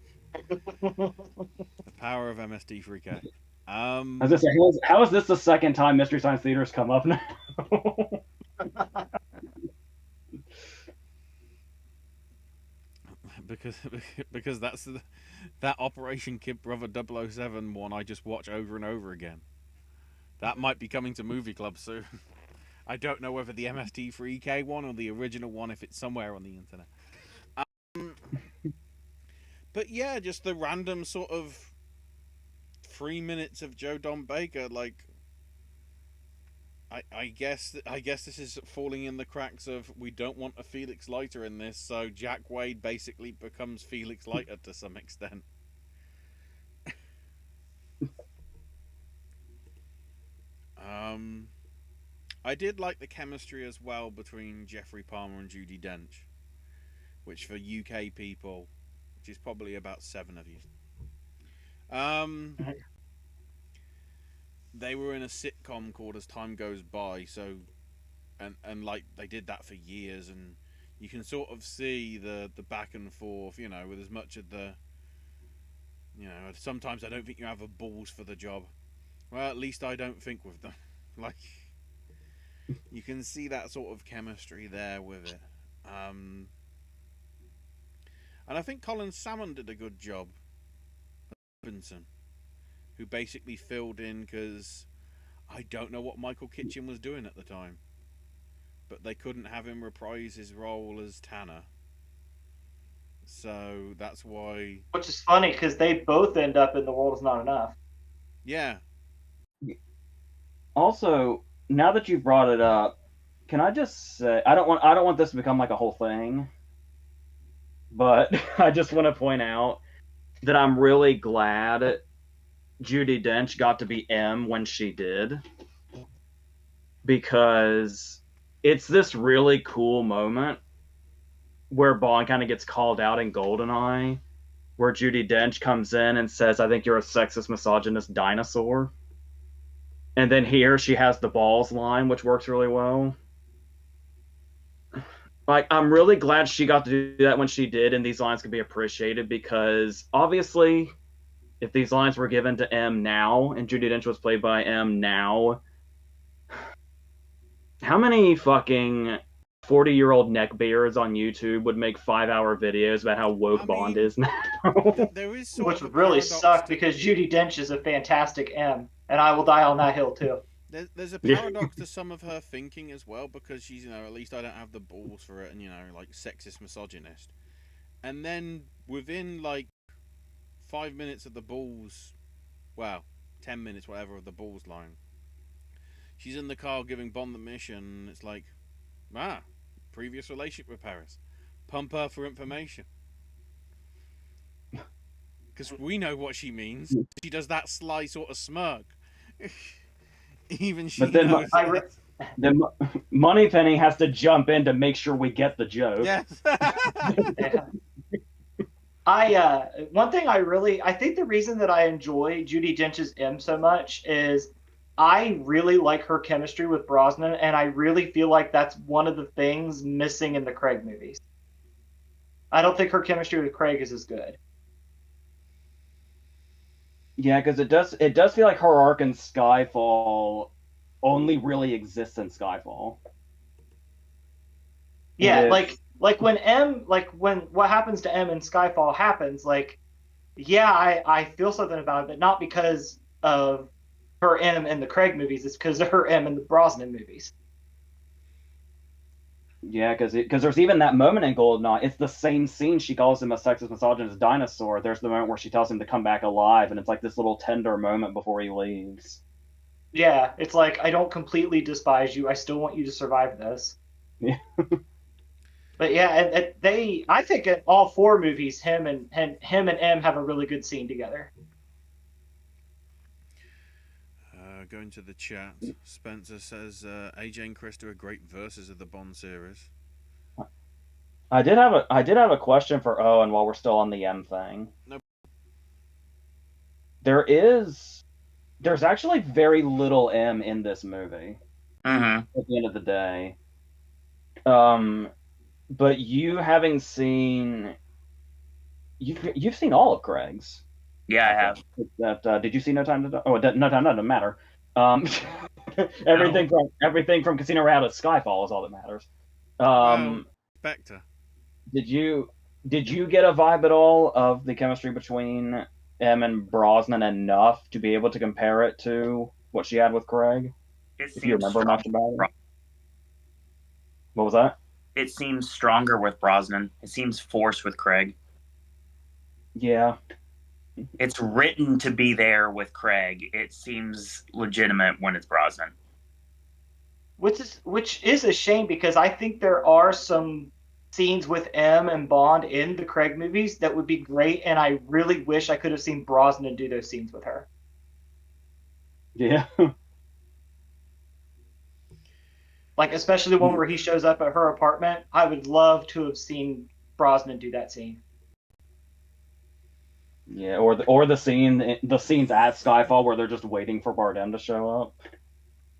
power of MSD3K. I was gonna say, how is this the second time Mystery Science Theater's come up now? because that's that Operation Kid Brother 007 one I just watch over and over again. That might be coming to Movie Club soon. I don't know whether the MST3K one or the original one, if it's somewhere on the internet. But yeah, just the random sort of 3 minutes of Joe Don Baker, like. I guess this is falling in the cracks of we don't want a Felix Leiter in this, so Jack Wade basically becomes Felix Leiter to some extent. I did like the chemistry as well between Jeffrey Palmer and Judi Dench, which for UK people, which is probably about 7 of you. They were in a sitcom called As Time Goes By, so and like they did that for years, and you can sort of see the back and forth, with as much of the sometimes I don't think you have the balls for the job. Well, at least I don't think with them. Like You can see that sort of chemistry there with it. And I think Colin Salmon did a good job. Robinson, who basically filled in because I don't know what Michael Kitchen was doing at the time, but they couldn't have him reprise his role as Tanner. So that's why. Which is funny because they both end up in The World Is Not Enough. Yeah. Also, now that you've brought it up, can I just say I don't want this to become like a whole thing, but I just want to point out that I'm really glad Judi Dench got to be M when she did, because it's this really cool moment where Bond kind of gets called out in GoldenEye, where Judi Dench comes in and says, "I think you're a sexist, misogynist dinosaur." And then here she has the balls line, which works really well. Like, I'm really glad she got to do that when she did, and these lines could be appreciated, because obviously, if these lines were given to M now, and Judi Dench was played by M now, how many fucking 40-year-old neckbeards on YouTube would make 5-hour videos about how woke Bond is now? There is sort Which of would really paradox suck because Judi Dench is a fantastic M, and I will die on that hill too. There's a paradox to some of her thinking as well, because she's, at least I don't have the balls for it, and, like, sexist misogynist. And then within, like, 5 minutes of the balls, 10 minutes, whatever, of the balls line, she's in the car giving Bond the mission, and it's like, previous relationship with Paris. Pump her for information. Because we know what she means. She does that sly sort of smirk. Even she knows. Then Moneypenny has to jump in to make sure we get the joke. Yes. One thing I think the reason that I enjoy Judi Dench's M so much is I really like her chemistry with Brosnan, and I really feel like that's one of the things missing in the Craig movies. I don't think her chemistry with Craig is as good. Yeah, because it does feel like her arc in Skyfall only really exists in Skyfall. Yeah, like when what happens to M in Skyfall happens, like, yeah, I feel something about it, but not because of her M in the Craig movies. It's because of her M in the Brosnan movies. Yeah, because there's even that moment in GoldenEye. It's the same scene. She calls him a sexist, misogynist dinosaur. There's the moment where she tells him to come back alive, and it's like this little tender moment before he leaves. Yeah, it's like, I don't completely despise you. I still want you to survive this. Yeah. But yeah, I think in all four movies, him and M have a really good scene together. Going to the chat, Spencer says AJ and Chris do a great versus of the Bond series. I did have a question for Owen while we're still on the M thing. Nope. There's actually very little M in this movie. Mm-hmm. At the end of the day. But you having seen you've seen all of Craig's. Yeah, I have. Did you see No Time to Die? Oh, No Time doesn't matter. Everything from Casino Royale to Skyfall is all that matters. Spectre. Did you get a vibe at all of the chemistry between M and Brosnan enough to be able to compare it to what she had with Craig? If you remember much about it. What was that? It seems stronger with Brosnan. It seems forced with Craig. Yeah. It's written to be there with Craig. It seems legitimate when it's Brosnan. Which is a shame, because I think there are some scenes with M and Bond in the Craig movies that would be great, and I really wish I could have seen Brosnan do those scenes with her. Yeah. Like, especially the one where he shows up at her apartment. I would love to have seen Brosnan do that scene. Yeah, or the scenes at Skyfall where they're just waiting for Bardem to show up.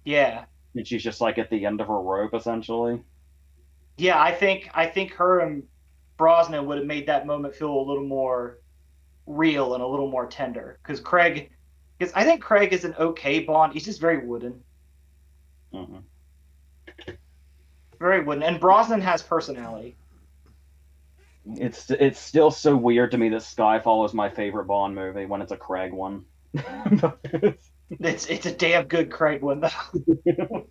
Yeah. And she's just like at the end of her rope, essentially. Yeah, I think her and Brosnan would have made that moment feel a little more real and a little more tender. Because I think Craig is an okay Bond. He's just very wooden. Mm-hmm. Very wooden. And Brosnan has personality. It's still so weird to me that Skyfall is my favorite Bond movie when it's a Craig one. It's a damn good Craig one though.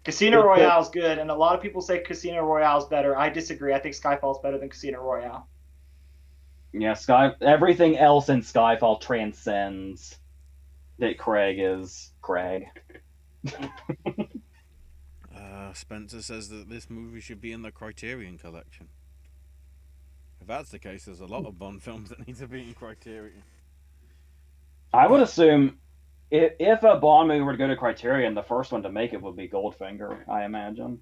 Casino Royale's good, and a lot of people say Casino Royale's better. I disagree. I think Skyfall's better than Casino Royale. Yeah, everything else in Skyfall transcends that Craig is Craig. Spencer says that this movie should be in the Criterion Collection. If that's the case, there's a lot of Bond films that need to be in Criterion. I would assume if a Bond movie were to go to Criterion, the first one to make it would be Goldfinger, I imagine.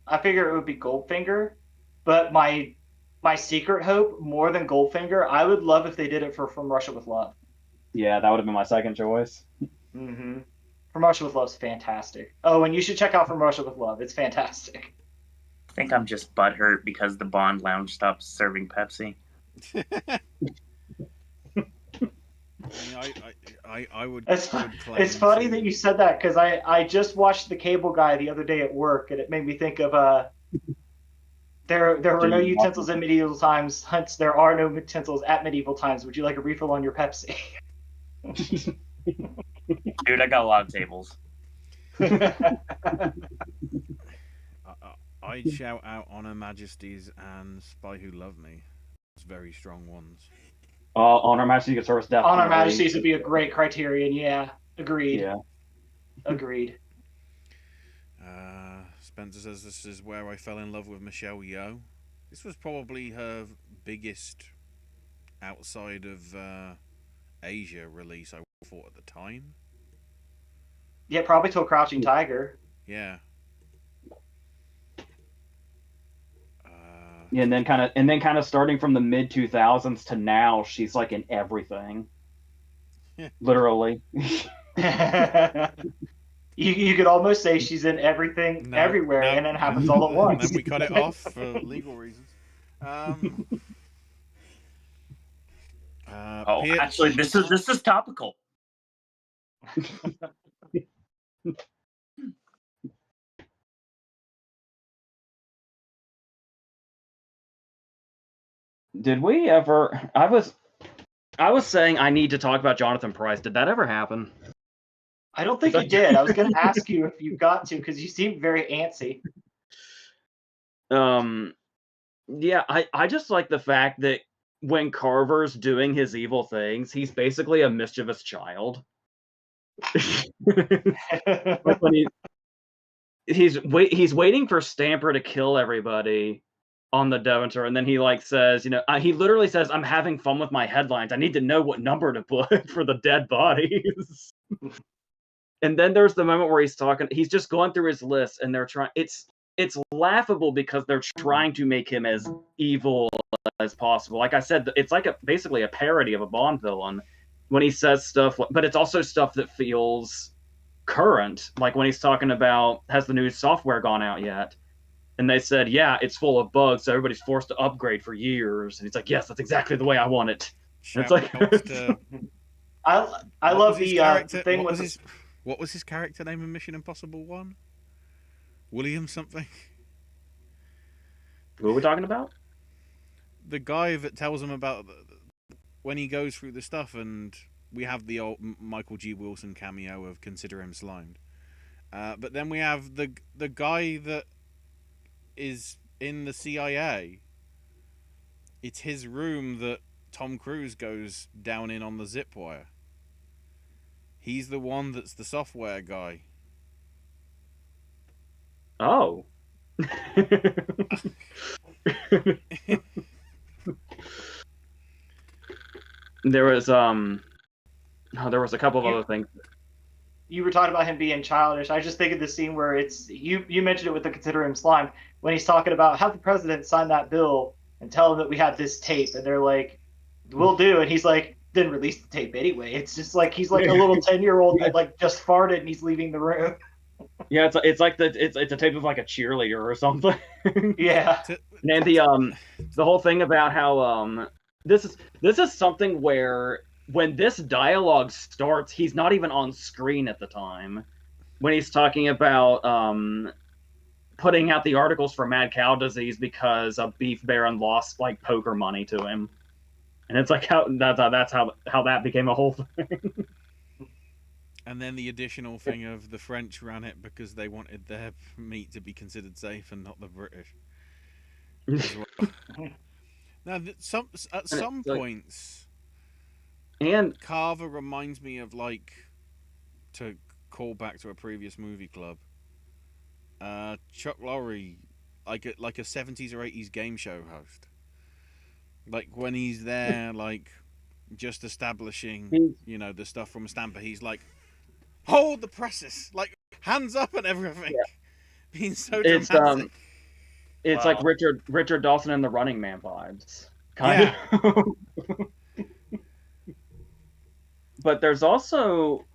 I figure it would be Goldfinger, but my secret hope, more than Goldfinger, I would love if they did it for From Russia with Love. Yeah, that would have been my second choice. Mm-hmm. From Russia with Love's fantastic. Oh, and you should check out From Russia with Love. It's fantastic. I think I'm just butthurt because the Bond Lounge stopped serving Pepsi. I would. It's funny that you said that because I just watched The Cable Guy the other day at work, and it made me think of there were no utensils in medieval times. Hence, there are no utensils at medieval times. Would you like a refill on your Pepsi? Dude, I got a lot of tables. I'd shout out Honor Majesties and Spy Who Loved Me. It's very strong ones. Honor Majesty Secret Service definitely. Honor Majesties would be a great Criterion. Yeah, agreed. Yeah, agreed. Spencer says this is where I fell in love with Michelle Yeoh. This was probably her biggest outside of Asia release, I thought at the time. Yeah, probably till Crouching Tiger. Yeah. Yeah, and then kind of starting from the mid 2000s to now, she's like in everything. Literally. You could almost say she's in everything, everywhere, and then it happens all at once. And then we cut it off for legal reasons. Actually, this is topical. Did we ever? I was saying I need to talk about Jonathan Pryce. Did that ever happen? I don't think you did. I was going to ask you if you got to because you seemed very antsy. Yeah, I just like the fact that when Carver's doing his evil things, he's basically a mischievous child. Like when he's waiting for Stamper to kill everybody on the Devonshire, and then he says, he literally says, "I'm having fun with my headlines. I need to know what number to put for the dead bodies." And then there's the moment where he's just going through his list, and they're trying. It's laughable because they're trying to make him as evil as possible. Like I said, it's basically a parody of a Bond villain when he says stuff, but it's also stuff that feels current. Like when he's talking about, has the new software gone out yet? And they said, yeah, it's full of bugs, so everybody's forced to upgrade for years. And he's like, yes, that's exactly the way I want it. It's like, I love the thing with what was his character name in Mission Impossible 1? William something? Who are we talking about? The guy that tells him about when he goes through the stuff, and we have the old Michael G. Wilson cameo of "Consider Him Slimed," but then we have the guy that is in the CIA. It's his room that Tom Cruise goes down in on the zip wire. He's the one that's the software guy. Oh. There was a couple of other things. You were talking about him being childish. I just think of the scene where it's you mentioned it with the "Consider Him Slime" when he's talking about have the president sign that bill and tell him that we have this tape, and they're like, "We'll do," and he's like, "Then release the tape anyway." It's just like he's like a little 10-year-old that just farted and he's leaving the room. Yeah, it's like it's a tape of like a cheerleader or something. Yeah. And the whole thing about how this is something where when this dialogue starts, he's not even on screen at the time. when he's talking about putting out the articles for mad cow disease because a beef baron lost like poker money to him, and it's like that's how that became a whole thing. And then the additional thing of the French ran it because they wanted their meat to be considered safe and not the British as well. Now, at some like, points, and Carver reminds me of, like, to call back to a previous movie club, Chuck Lorre, like a 70s or 80s game show host. Like when he's there, like just establishing, the stuff from Stamper. He's like, hold the presses, like hands up and everything. Yeah. Being so it's dramatic. It's Wow. like Richard Dawson and the Running Man vibes, kind of. But there's also,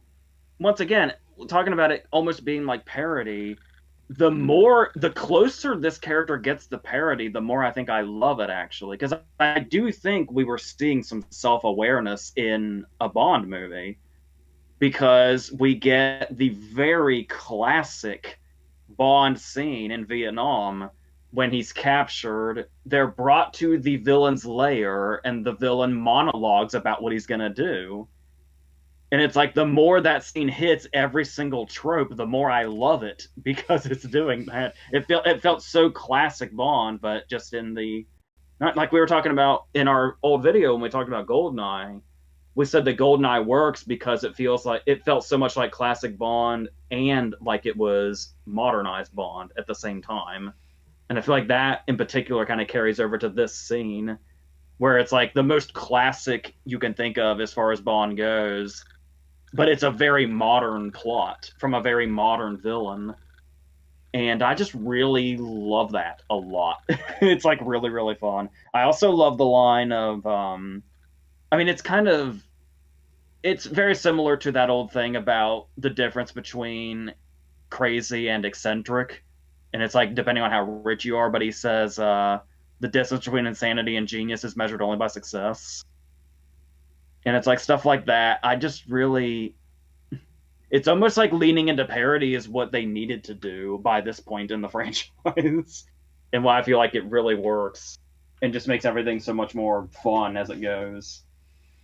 once again, talking about it almost being like parody. The closer this character gets to parody, the more I think I love it, actually, because I do think we were seeing some self-awareness in a Bond movie, because we get the very classic Bond scene in Vietnam when he's captured. They're brought to the villain's lair, and the villain monologues about what he's gonna do. And it's like the more that scene hits every single trope, the more I love it, because it's doing that. It felt so classic Bond, but just in the, not like we were talking about in our old video when we talked about Goldeneye. We said that Goldeneye works because it felt so much like classic Bond and like it was modernized Bond at the same time. And I feel like that in particular kind of carries over to this scene, where it's like the most classic you can think of as far as Bond goes, but it's a very modern plot from a very modern villain. And I just really love that a lot. It's like really, really fun. I also love the line of, it's very similar to that old thing about the difference between crazy and eccentric. And it's like, depending on how rich you are, but he says, the distance between insanity and genius is measured only by success. And it's like stuff like that. I just really, it's almost like leaning into parody is what they needed to do by this point in the franchise. And why I feel like it really works and just makes everything so much more fun as it goes.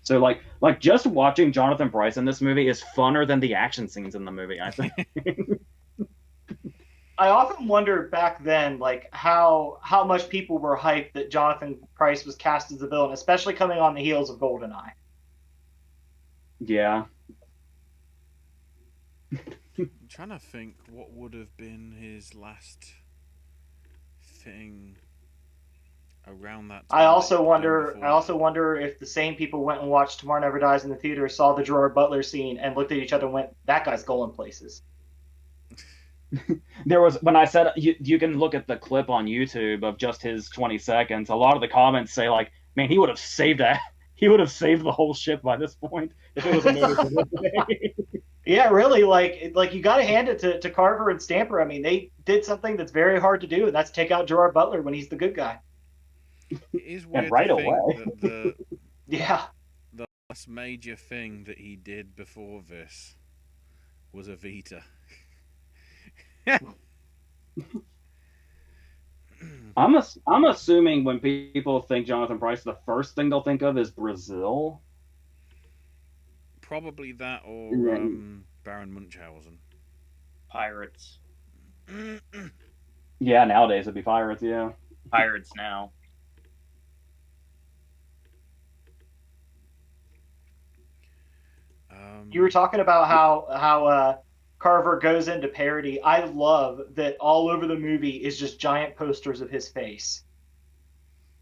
So like just watching Jonathan Pryce in this movie is funner than the action scenes in the movie, I think. I often wonder back then, like how much people were hyped that Jonathan Pryce was cast as the villain, especially coming on the heels of Goldeneye. Yeah. I'm trying to think what would have been his last thing around that time. I also wonder if the same people went and watched Tomorrow Never Dies in the theater, saw the Gerard Butler scene, and looked at each other and went, "That guy's going places." There was, when I said you can look at the clip on YouTube of just his 20 seconds, a lot of the comments say like, man, he would have saved that. He would have saved the whole ship by this point if it was a movie. Yeah, really, like you got to hand it to Carver and Stamper. I mean, they did something that's very hard to do, and that's take out Gerard Butler when he's the good guy. It is weird And right to think away. that Yeah. the last major thing that he did before this was Evita. I'm assuming when people think Jonathan Pryce, the first thing they'll think of is Brazil. Probably that or Baron Munchausen. Pirates. Yeah, nowadays it'd be Pirates, yeah. Pirates now. You were talking about how Carver goes into parody. I love that all over the movie is just giant posters of his face.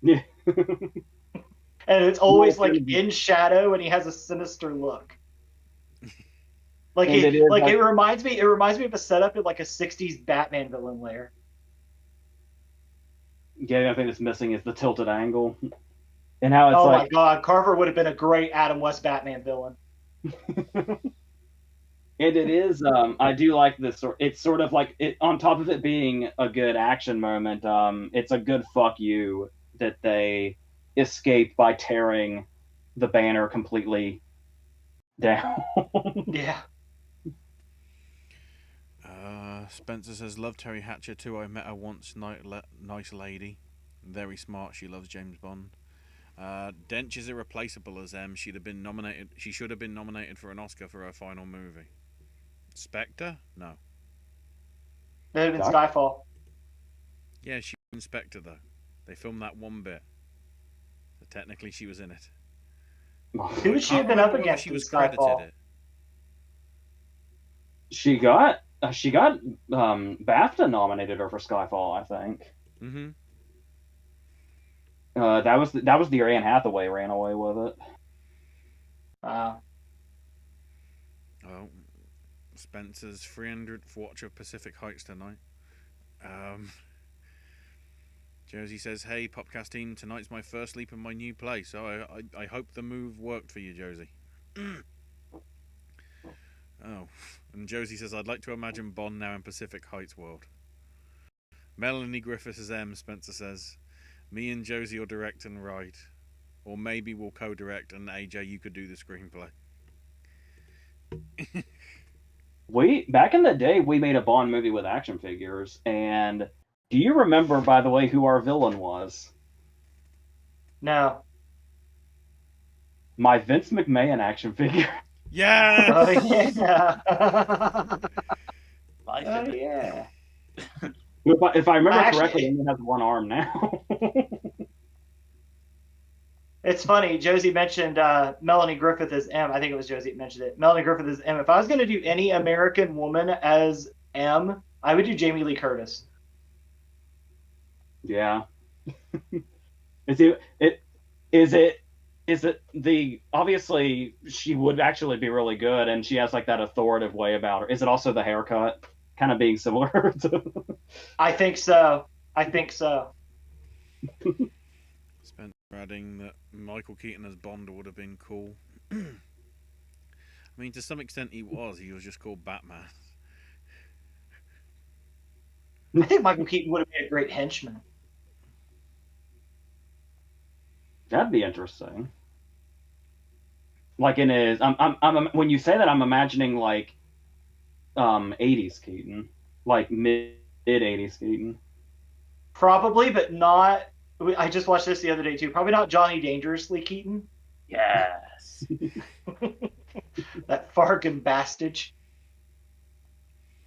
Yeah. And it's always like in shadow, and he has a sinister look. Like it reminds me of a setup in like a '60s Batman villain lair. Yeah, the only thing that's missing is the tilted angle, and how it's my god, Carver would have been a great Adam West Batman villain. And it is, I do like this. It's sort of like it, on top of it being a good action moment. It's a good fuck you that they escape by tearing the banner completely down. Yeah. Spencer says, love Terry Hatcher too. I met her once. Nice lady. Very smart. She loves James Bond. Dench is irreplaceable as M. She should have been nominated for an Oscar for her final movie. Spectre? No. That would have been Skyfall. Yeah, she was in Spectre though. They filmed that one bit. So technically she was in it. Who would she have been up against she in was Skyfall? credited it. She got BAFTA nominated her for Skyfall, I think. Mm-hmm. That was the year Anne Hathaway ran away with it. Wow. Oh, Spencer's 300th watch of Pacific Heights tonight. Josie says, hey, Popcast team, tonight's my first sleep in my new place. So I hope the move worked for you, Josie. Oh, and Josie says, I'd like to imagine Bond now in Pacific Heights world. Melanie Griffiths as M, Spencer says, me and Josie will direct and write. Or maybe we'll co-direct and AJ, you could do the screenplay. Back in the day, we made a Bond movie with action figures, and do you remember, by the way, who our villain was? No. My Vince McMahon action figure. Yeah. Oh yeah. Oh yeah. If I remember correctly, he only has one arm now. It's funny. Josie mentioned Melanie Griffith as M. I think it was Josie that mentioned it. Melanie Griffith as M. If I was going to do any American woman as M, I would do Jamie Lee Curtis. Yeah. Is it the obviously she would actually be really good, and she has like that authoritative way about her. Is it also the haircut kind of being similar to... I think so. Spencer adding that Michael Keaton as Bond would have been cool. I mean, to some extent he was just called Batman. I think Michael Keaton would have been a great henchman. That'd be interesting. Like in his, I'm when you say that, I'm imagining like 80s Keaton, like mid 80s Keaton. Probably, but not. I just watched this the other day too. Probably not Johnny Dangerously Keaton. Yes. That Fargan bastard.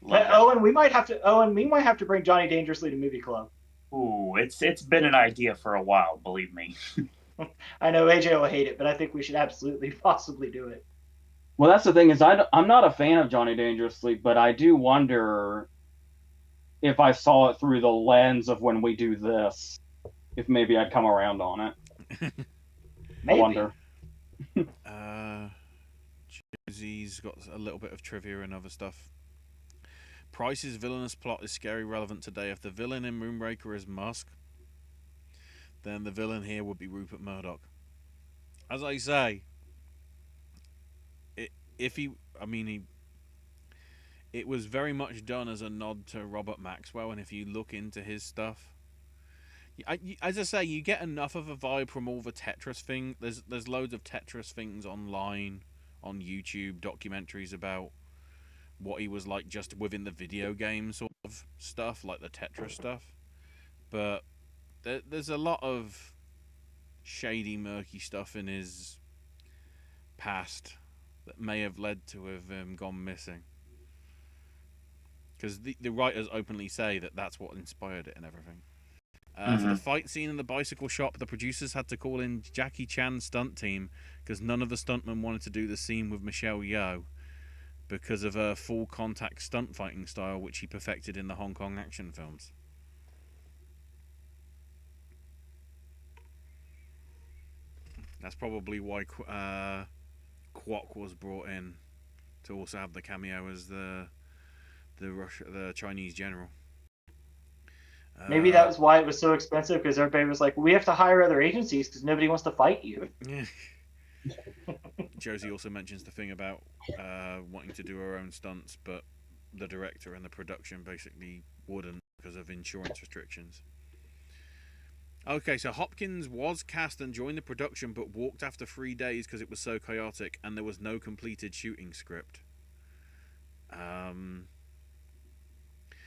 Owen, we might have to bring Johnny Dangerously to Movie Club. Ooh, it's been an idea for a while, believe me. I know AJ will hate it, but I think we should absolutely possibly do it. Well, that's the thing is I'm not a fan of Johnny Dangerously, but I do wonder if I saw it through the lens of when we do this, if maybe I'd come around on it. Maybe. I wonder. Josie's got a little bit of trivia and other stuff. Price's villainous plot is scary relevant today. If the villain in Moonraker is Musk, then the villain here would be Rupert Murdoch. As I say, it was very much done as a nod to Robert Maxwell, and if you look into his stuff, as I say, you get enough of a vibe from all the Tetris thing. There's loads of Tetris things online, on YouTube, documentaries about what he was like just within the video game sort of stuff, like the Tetris stuff. But there's a lot of shady, murky stuff in his past that may have led to him gone missing. Because the writers openly say that that's what inspired it and everything. For the fight scene in the bicycle shop, the producers had to call in Jackie Chan's stunt team because none of the stuntmen wanted to do the scene with Michelle Yeoh because of her full contact stunt fighting style, which he perfected in the Hong Kong action films. That's probably why Kwok was brought in to also have the cameo as the Chinese general. Maybe that was why it was so expensive, because everybody was like, we have to hire other agencies because nobody wants to fight you. Yeah. Josie also mentions the thing about wanting to do her own stunts, but the director and the production basically wouldn't because of insurance restrictions. Okay, so Hopkins was cast and joined the production, but walked after 3 days because it was so chaotic and there was no completed shooting script.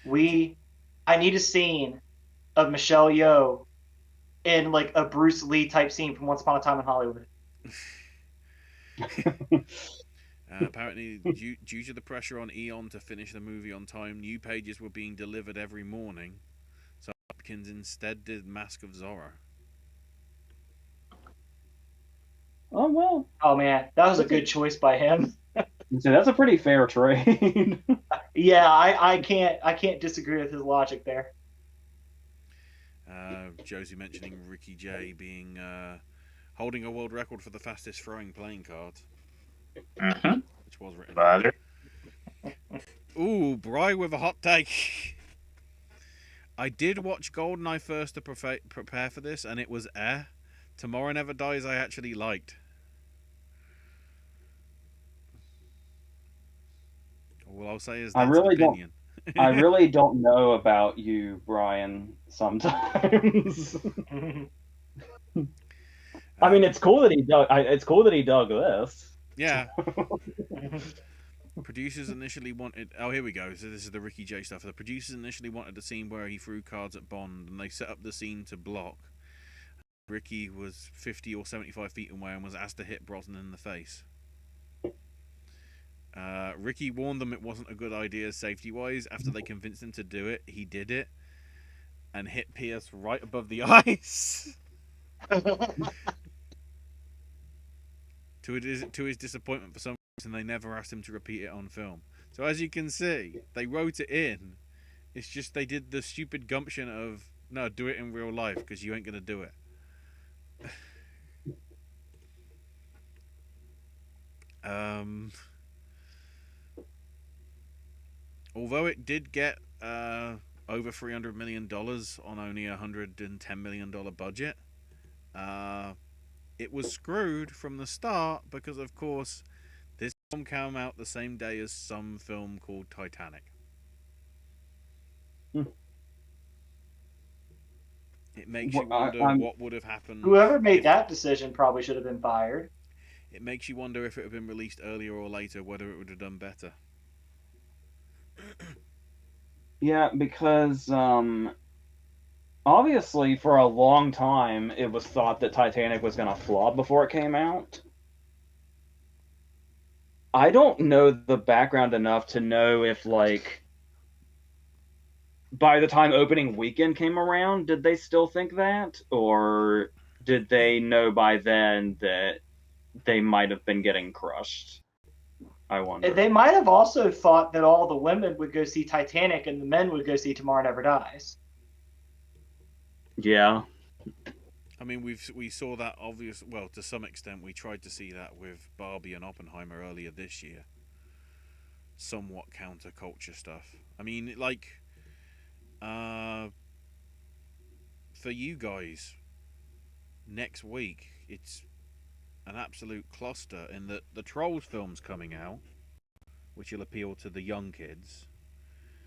I need a scene of Michelle Yeoh in like a Bruce Lee type scene from Once Upon a Time in Hollywood. Apparently, due to the pressure on Eon to finish the movie on time, new pages were being delivered every morning. So Hopkins instead did Mask of Zorro. Oh well. Oh man, that was a good choice by him. So that's a pretty fair trade. Yeah, I can't disagree with his logic there. Josie mentioning Ricky Jay being holding a world record for the fastest throwing playing cards, which was written. Butter. Ooh, Bry with a hot take. I did watch GoldenEye first to prepare for this, and it was Tomorrow Never Dies I actually liked. All I'll say is that's an opinion. I really don't know about you, Brian, sometimes. I mean, it's cool that he dug this. Yeah. Producers initially wanted... Oh, here we go. So this is the Ricky Jay stuff. The producers initially wanted a scene where he threw cards at Bond, and they set up the scene to block. Ricky was 50 or 75 feet away and was asked to hit Brosnan in the face. Ricky warned them it wasn't a good idea safety-wise. After they convinced him to do it, he did it and hit Pierce right above the eyes. To his disappointment, for some reason, they never asked him to repeat it on film. So as you can see, they wrote it in. It's just they did the stupid gumption of, no, do it in real life because you ain't going to do it. Although it did get over $300 million on only a $110 million budget, it was screwed from the start because, of course, this film came out the same day as some film called Titanic. It makes you wonder what would have happened. Whoever made that decision probably should have been fired. It makes you wonder if it had been released earlier or later, whether it would have done better. Yeah, because obviously for a long time it was thought that Titanic was going to flop before it came out. I don't know the background enough to know if, like, by the time opening weekend came around, did they still think that? Or did they know by then that they might have been getting crushed? I wonder. They might have also thought that all the women would go see Titanic and the men would go see Tomorrow Never Dies. Yeah. I mean, we saw that obvious. Well, to some extent, we tried to see that with Barbie and Oppenheimer earlier this year. Somewhat counterculture stuff. I mean, like, for you guys, next week it's an absolute cluster in that the Trolls film's coming out, which will appeal to the young kids.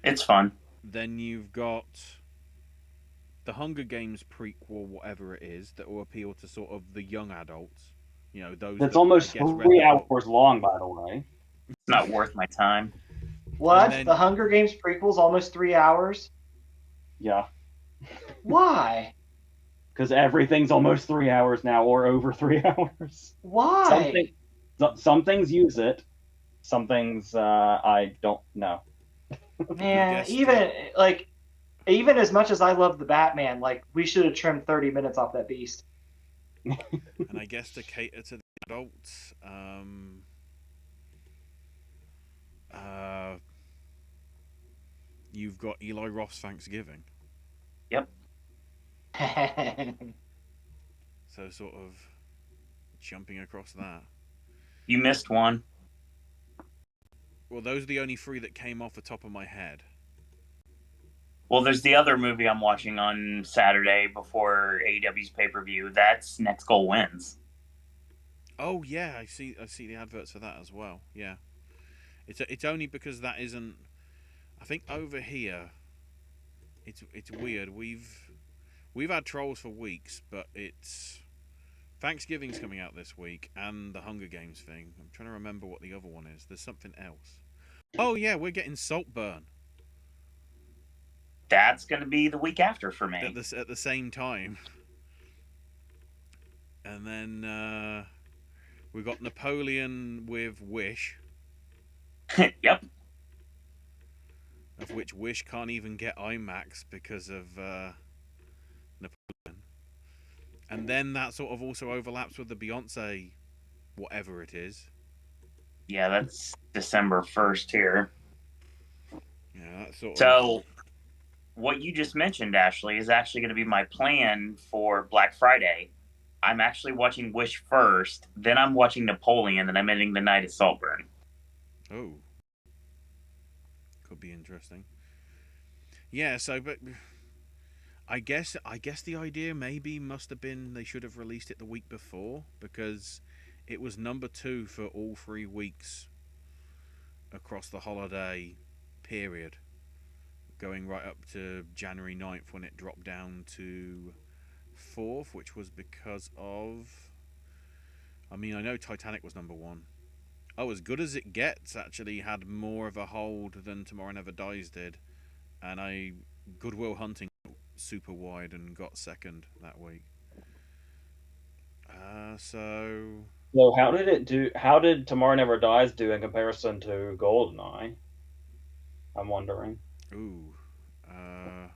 It's fun. Then you've got the Hunger Games prequel, whatever it is, that will appeal to sort of the young adults. You know, those. That's almost 3 hours long, by the way. It's not worth my time. What? Then, the Hunger Games prequel's almost 3 hours? Yeah. Why? Because everything's almost 3 hours now, or over 3 hours. Why? Some things use it. Some things I don't know. Man, even as much as I love the Batman, like, we should have trimmed 30 minutes off that beast. And I guess to cater to the adults, you've got Eli Roth's Thanksgiving. Yep. So sort of jumping across that. You missed one. Well, those are the only three that came off the top of my head. Well, there's the other movie I'm watching on Saturday before AEW's pay-per-view. That's Next Goal Wins. Oh yeah, I see the adverts for that as well. Yeah, it's only because that isn't. I think over here, it's weird. We've had Trolls for weeks, but it's Thanksgiving's coming out this week, and the Hunger Games thing. I'm trying to remember what the other one is. There's something else. Oh yeah, we're getting Saltburn. That's going to be the week after for me. At the same time. And then we got Napoleon with Wish, Yep. of which Wish can't even get IMAX because of Napoleon. And then that sort of also overlaps with the Beyonce, whatever it is. Yeah, that's December 1st here. Yeah, that sort of. So, what you just mentioned, Ashley, is actually going to be my plan for Black Friday. I'm actually watching Wish first, then I'm watching Napoleon, and I'm ending the night at Saltburn. Oh. Could be interesting. Yeah, so, but I guess the idea maybe must have been they should have released it the week before, because it was number 2 for all 3 weeks across the holiday period, going right up to January 9th when it dropped down to 4th, which was because of, I mean, I know Titanic was number 1. Oh, As Good As It Gets actually had more of a hold than Tomorrow Never Dies did, and Good Will Hunting super wide and got 2nd that week. So how did it do? How did Tomorrow Never Dies do in comparison to Goldeneye? I'm wondering. ooh, let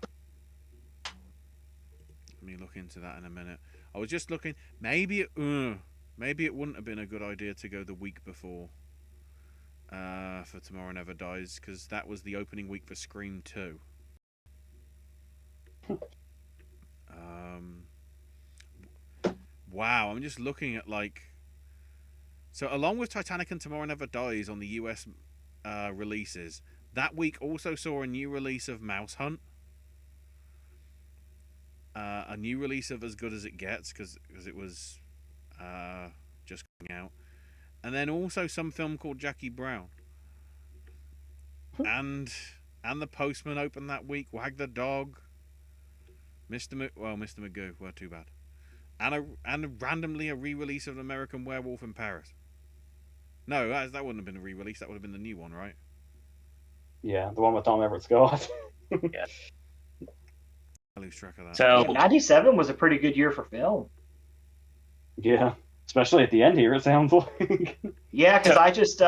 me look into that in a minute. I was just looking. Maybe it wouldn't have been a good idea to go the week before for Tomorrow Never Dies, because that was the opening week for Scream 2. Wow, I'm just looking at so along with Titanic and Tomorrow Never Dies on the US releases, that week also saw a new release of Mouse Hunt, a new release of As Good As It Gets, because it was just coming out, and then also some film called Jackie Brown, and The Postman opened that week, Wag the Dog, Mr. Magoo, well, too bad. And randomly a re-release of American Werewolf in Paris. No, that wouldn't have been a re-release. That would have been the new one, right? Yeah, the one with Tom Everett Scott. Yeah. I lose track of that. So, Yeah, 97 was a pretty good year for film. Yeah, especially at the end here, it sounds like. Yeah, because I just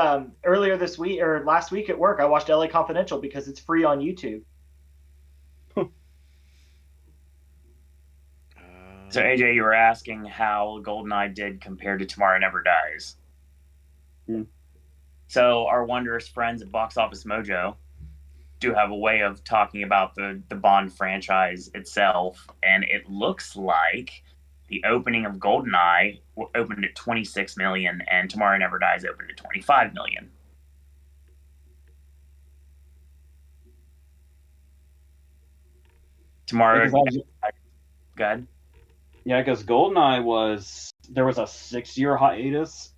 earlier this week or last week at work, I watched LA Confidential because it's free on YouTube. So AJ, you were asking how Goldeneye did compared to Tomorrow Never Dies. So our wondrous friends at Box Office Mojo do have a way of talking about the Bond franchise itself, and it looks like the opening of Goldeneye opened at 26 million, and Tomorrow Never Dies opened at 25 million. Tomorrow, good. Yeah, because Goldeneye there was a 6-year hiatus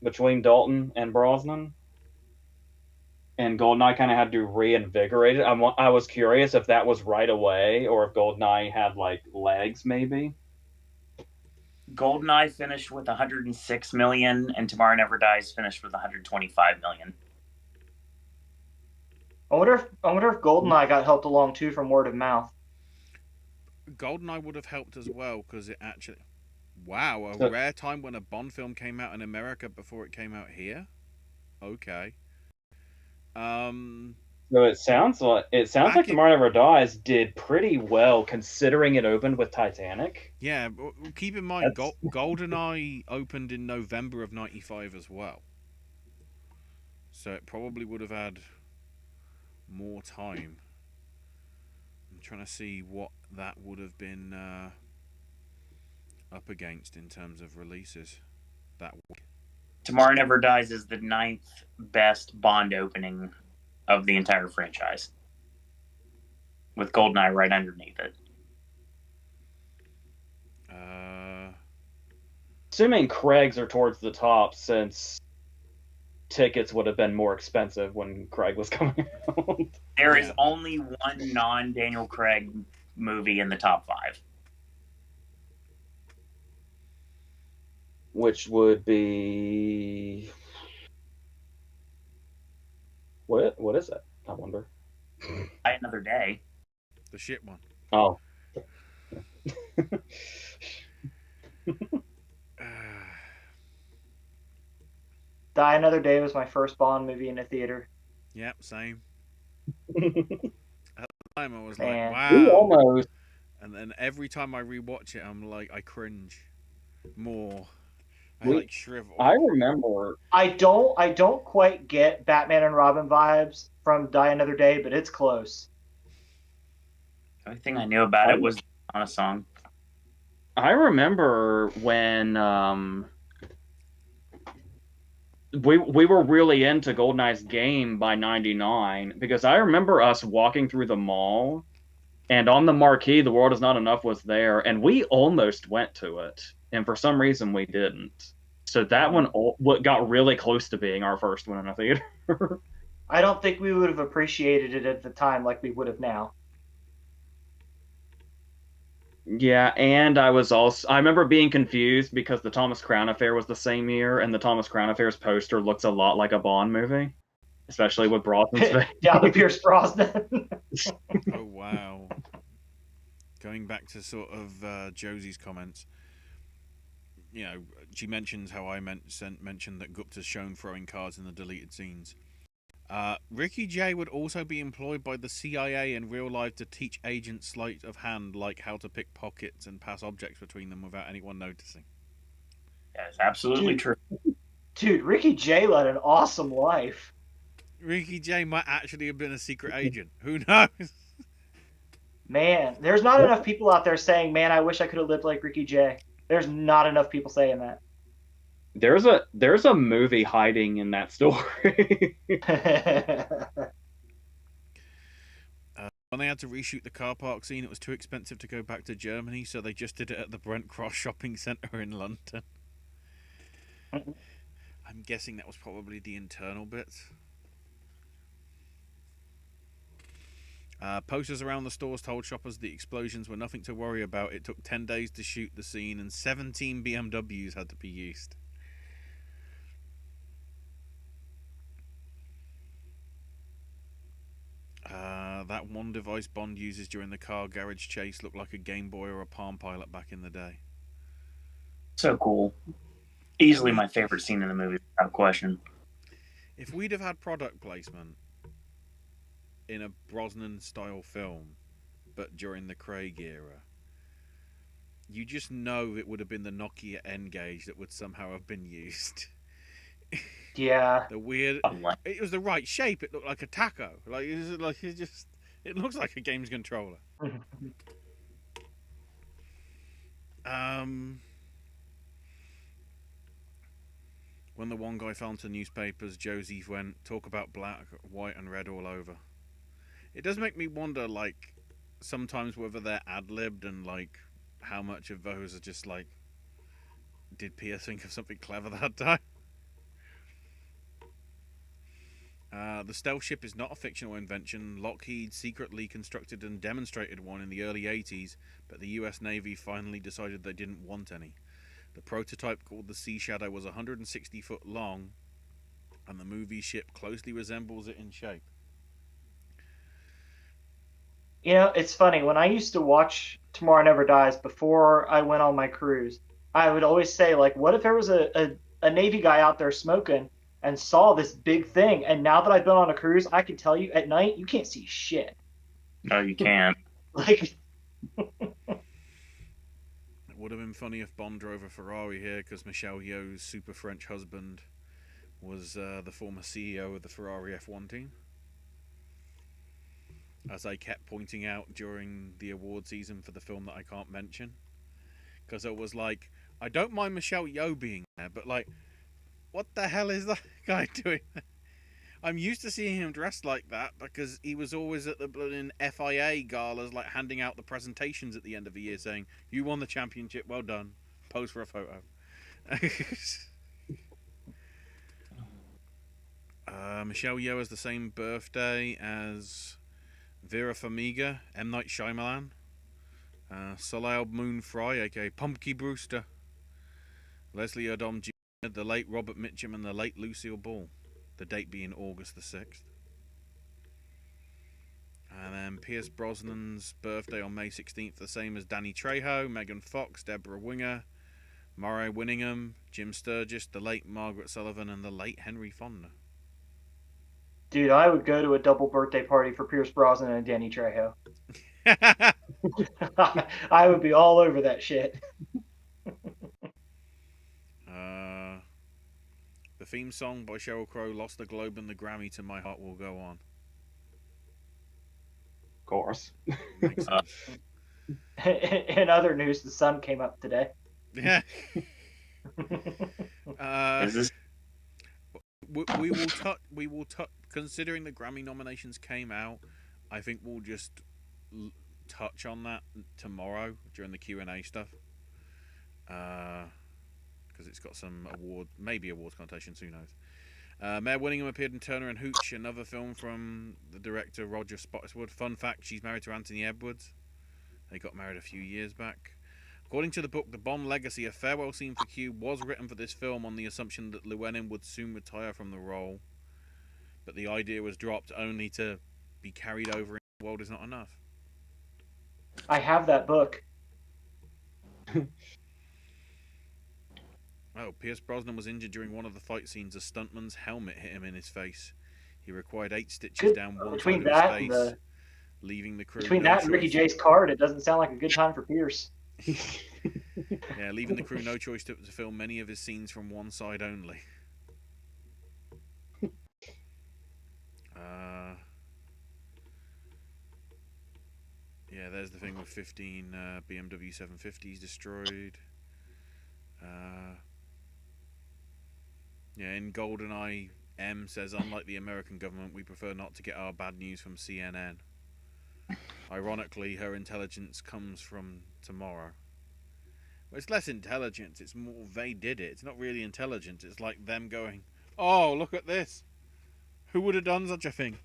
between Dalton and Brosnan, and Goldeneye kind of had to reinvigorate it. I was curious if that was right away or if Goldeneye had legs, maybe. Goldeneye finished with 106 million, and Tomorrow Never Dies finished with 125 million. I wonder if Goldeneye got helped along too from word of mouth. Goldeneye would have helped as well, because it actually, wow, a rare time when a Bond film came out in America before it came out here. Okay. So it sounds like Tomorrow Never Dies did pretty well considering it opened with Titanic. Yeah, keep in mind, Goldeneye opened in November of '95 as well, so it probably would have had more time. I'm trying to see what that would have been up against in terms of releases that week. Tomorrow Never Dies is the 9th best Bond opening of the entire franchise, with Goldeneye right underneath it. Assuming Craig's are towards the top, since tickets would have been more expensive when Craig was coming out. There is only one non-Daniel Craig movie in the top 5. Which would be... What is it? I wonder. Die Another Day. The shit one. Oh, Die Another Day was my first Bond movie in a theater. Yep, same. At the time, I was like, Man. we wow. almost. And then every time I rewatch it, I'm like, I cringe more. I We. like shrivel. I remember. I don't quite get Batman and Robin vibes from Die Another Day, but it's close. The only thing I knew about it was on a song. I remember when we were really into GoldenEye's game by '99 because I remember us walking through the mall and on the marquee, "The World Is Not Enough" was there, and we almost went to it, and for some reason we didn't. So that one what got really close to being our first one in a theater. I don't think we would have appreciated it at the time like we would have now. Yeah, and I remember being confused because the Thomas Crown Affair was the same year, and the Thomas Crown Affair's poster looks a lot like a Bond movie, especially with Brosnan's face. Down the Pierce Brosnan. Oh, wow. Going back to sort of Josie's comments, you know, she mentions how I mentioned that Gupta's shown throwing cards in the deleted scenes. Ricky Jay would also be employed by the CIA in real life to teach agents sleight of hand, like how to pick pockets and pass objects between them without anyone noticing. That is absolutely true. Dude, Ricky Jay led an awesome life. Ricky Jay might actually have been a secret agent. Who knows? Man, there's not enough people out there saying, man, I wish I could have lived like Ricky Jay. There's not enough people saying that. There's a movie hiding in that story. When they had to reshoot the car park scene, it was too expensive to go back to Germany, so they just did it at the Brent Cross shopping centre in London. I'm guessing that was probably the internal bits. Posters around the stores told shoppers the explosions were nothing to worry about. It took 10 days to shoot the scene, and 17 BMWs had to be used. That one device Bond uses during the car garage chase looked like a Game Boy or a Palm Pilot back in the day. So cool. Easily my favorite scene in the movie, without question. If we'd have had product placement in a Brosnan-style film, but during the Craig era, you just know it would have been the Nokia N-Gage that would somehow have been used. Yeah. The weird... It was the right shape. It looked like a taco. It looks like a games controller. When the one guy fell into newspapers, Josie went, talk about black, white and red all over. It does make me wonder, like, sometimes whether they're ad-libbed and, like, how much of those are just, like, did Pia think of something clever that time? The stealth ship is not a fictional invention. Lockheed secretly constructed and demonstrated one in the early 80s, but the US Navy finally decided they didn't want any. The prototype, called the Sea Shadow, was 160 foot long, and the movie ship closely resembles it in shape. You know, it's funny. When I used to watch Tomorrow Never Dies before I went on my cruise, I would always say, like, what if there was a Navy guy out there smoking and saw this big thing? And now that I've been on a cruise, I can tell you at night, you can't see shit. No, you can't. Like, it would have been funny if Bond drove a Ferrari here, because Michelle Yeoh's super French husband was the former CEO of the Ferrari F1 team. As I kept pointing out during the award season for the film that I can't mention. Because it was like, I don't mind Michelle Yeoh being there, but like, what the hell is that guy doing there? I'm used to seeing him dressed like that because he was always at the blooming FIA galas, like handing out the presentations at the end of the year saying, you won the championship, well done, pose for a photo. Michelle Yeoh has the same birthday as Vera Farmiga, M. Night Shyamalan, Soleil Moon Frye, aka Pumpkin Brewster, Leslie Odom Jr., the late Robert Mitchum, and the late Lucille Ball. The date being August the 6th. And then Pierce Brosnan's birthday on May 16th, the same as Danny Trejo, Megan Fox, Deborah Winger, Murray Winningham, Jim Sturgis, the late Margaret Sullivan, and the late Henry Fonda. Dude, I would go to a double birthday party for Pierce Brosnan and Danny Trejo. I would be all over that shit. The theme song by Sheryl Crow lost the Globe and the Grammy to My Heart Will Go On. Of course. Makes sense. In other news, the sun came up today. Yeah. Is this We will touch. Considering the Grammy nominations came out, I think we'll just touch on that tomorrow during the Q&A stuff. Because it's got some awards connotations. Who knows? Mayor Winningham appeared in Turner and Hooch, another film from the director Roger Spottiswoode. Fun fact: she's married to Anthony Edwards. They got married a few years back. According to the book The Bond Legacy, a farewell scene for Q was written for this film on the assumption that Llewellyn would soon retire from the role, but the idea was dropped only to be carried over in The World Is Not Enough. I have that book. Oh, Pierce Brosnan was injured during one of the fight scenes. A stuntman's helmet hit him in his face. He required 8 stitches down one Between side that of his and face, leaving the crew between no that and Ricky choice. Jay's card, it doesn't sound like a good time for Pierce. Yeah, leaving the crew no choice to film many of his scenes from one side only. Yeah, there's the thing with 15 BMW 750s destroyed. Yeah, in GoldenEye, M says, unlike the American government, we prefer not to get our bad news from CNN. Ironically, her intelligence comes from tomorrow. Well, it's less intelligence, it's more they did it. It's not really intelligence, it's like them going, oh, look at this. Who would have done such a thing?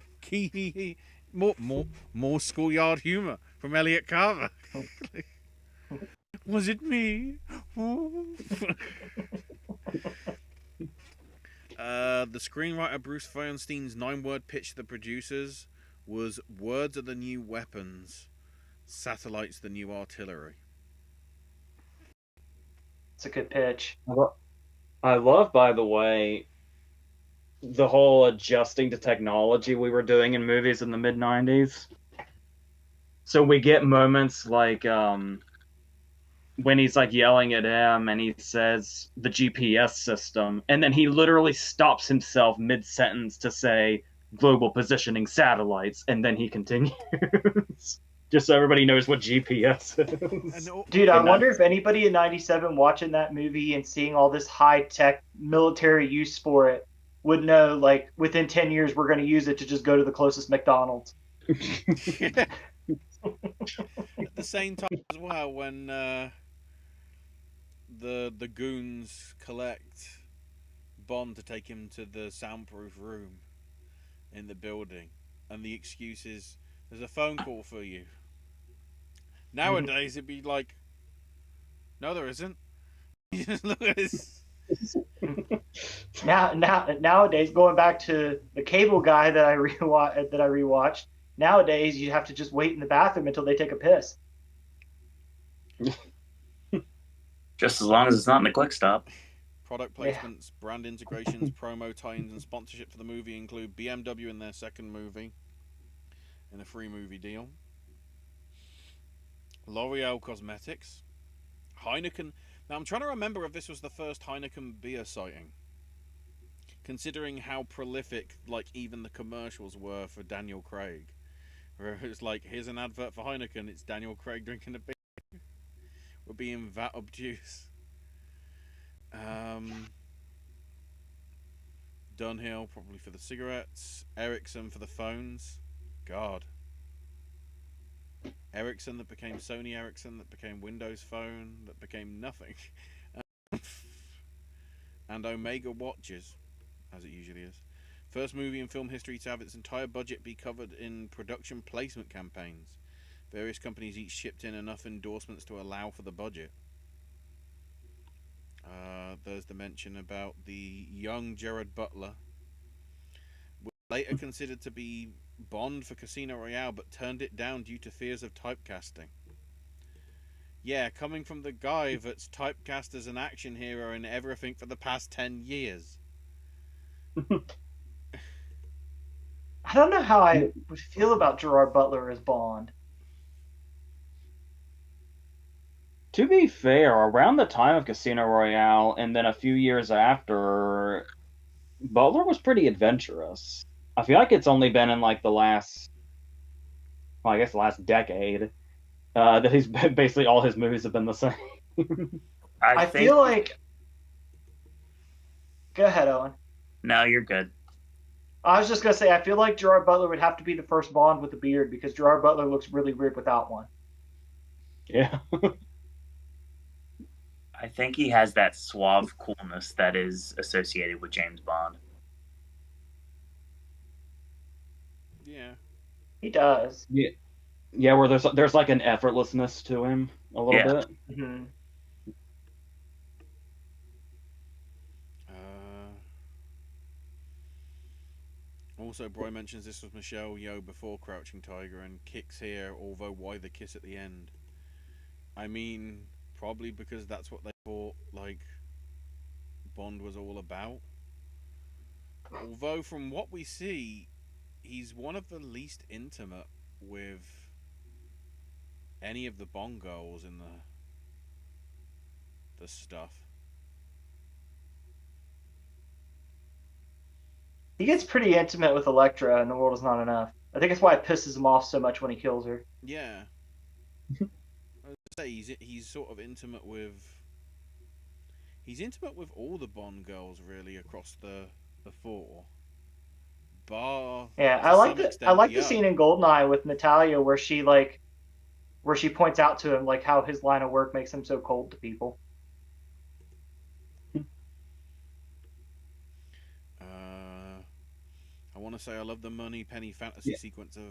More schoolyard humour from Elliot Carver. Was it me? The screenwriter Bruce Feinstein's 9-word pitch to the producers was "Words are the new weapons, satellites the new artillery." It's a good pitch. I love, by the way, the whole adjusting to technology we were doing in movies in the mid-90s. So we get moments like when he's like yelling at him and he says the GPS system, and then he literally stops himself mid-sentence to say global positioning satellites, and then he continues. Just so everybody knows what GPS is. Dude, I wonder if anybody in 97 watching that movie and seeing all this high-tech military use for it would know, like, within 10 years, we're going to use it to just go to the closest McDonald's. At the same time as well, when the goons collect Bond to take him to the soundproof room in the building, and the excuse is, there's a phone call for you. Nowadays, it'd be like, no, there isn't. You just look at this. Nowadays, going back to the Cable Guy that I rewatched, nowadays you have to just wait in the bathroom until they take a piss. just as long as it's not in the quick stop. Product placements, brand integrations, promo tie-ins, and sponsorship for the movie include BMW in their second movie, in a free movie deal. L'Oreal Cosmetics, Heineken. Now I'm trying to remember if this was the first Heineken beer sighting, considering how prolific, like, even the commercials were for Daniel Craig. Where it's like, here's an advert for Heineken, it's Daniel Craig drinking a beer. We're being that obtuse. Dunhill probably for the cigarettes. Ericsson for the phones. God. Ericsson that became Sony Ericsson, that became Windows Phone, that became nothing. And Omega Watches, as it usually is. First movie in film history to have its entire budget be covered in production placement campaigns. Various companies each shipped in enough endorsements to allow for the budget. There's the mention about the young Gerard Butler, later considered to be Bond for Casino Royale, but turned it down due to fears of typecasting. Yeah, coming from the guy that's typecast as an action hero in everything for the past 10 years. I don't know how I would feel about Gerard Butler as Bond. To be fair, around the time of Casino Royale and then a few years after, Butler was pretty adventurous. I feel like it's only been in like the last, well, I guess the last decade, that he's basically all his movies have been the same. I think. feel like. Go ahead, Owen. No, you're good. I was just gonna say I feel like Gerard Butler would have to be the first Bond with a beard because Gerard Butler looks really weird without one. Yeah. I think he has that suave coolness that is associated with James Bond. Yeah. He does. Yeah, where there's like an effortlessness to him a little Yeah. bit. Mm-hmm. Also, Bry mentions this was Michelle Yeoh before Crouching Tiger, and kicks here, although why the kiss at the end? I mean, probably because that's what they thought, like, Bond was all about. Although, from what we see, he's one of the least intimate with any of the Bond girls in the stuff. He gets pretty intimate with Elektra, and The World Is Not Enough. I think it's why it pisses him off so much when he kills her. Yeah. I was gonna say he's sort of intimate with. He's intimate with all the Bond girls really across the four. Bar. Yeah, To I like some the extent, I like the Yeoh. scene in Goldeneye with Natalia where she points out to him like how his line of work makes him so cold to people. I want to say I love the Money Penny fantasy sequence of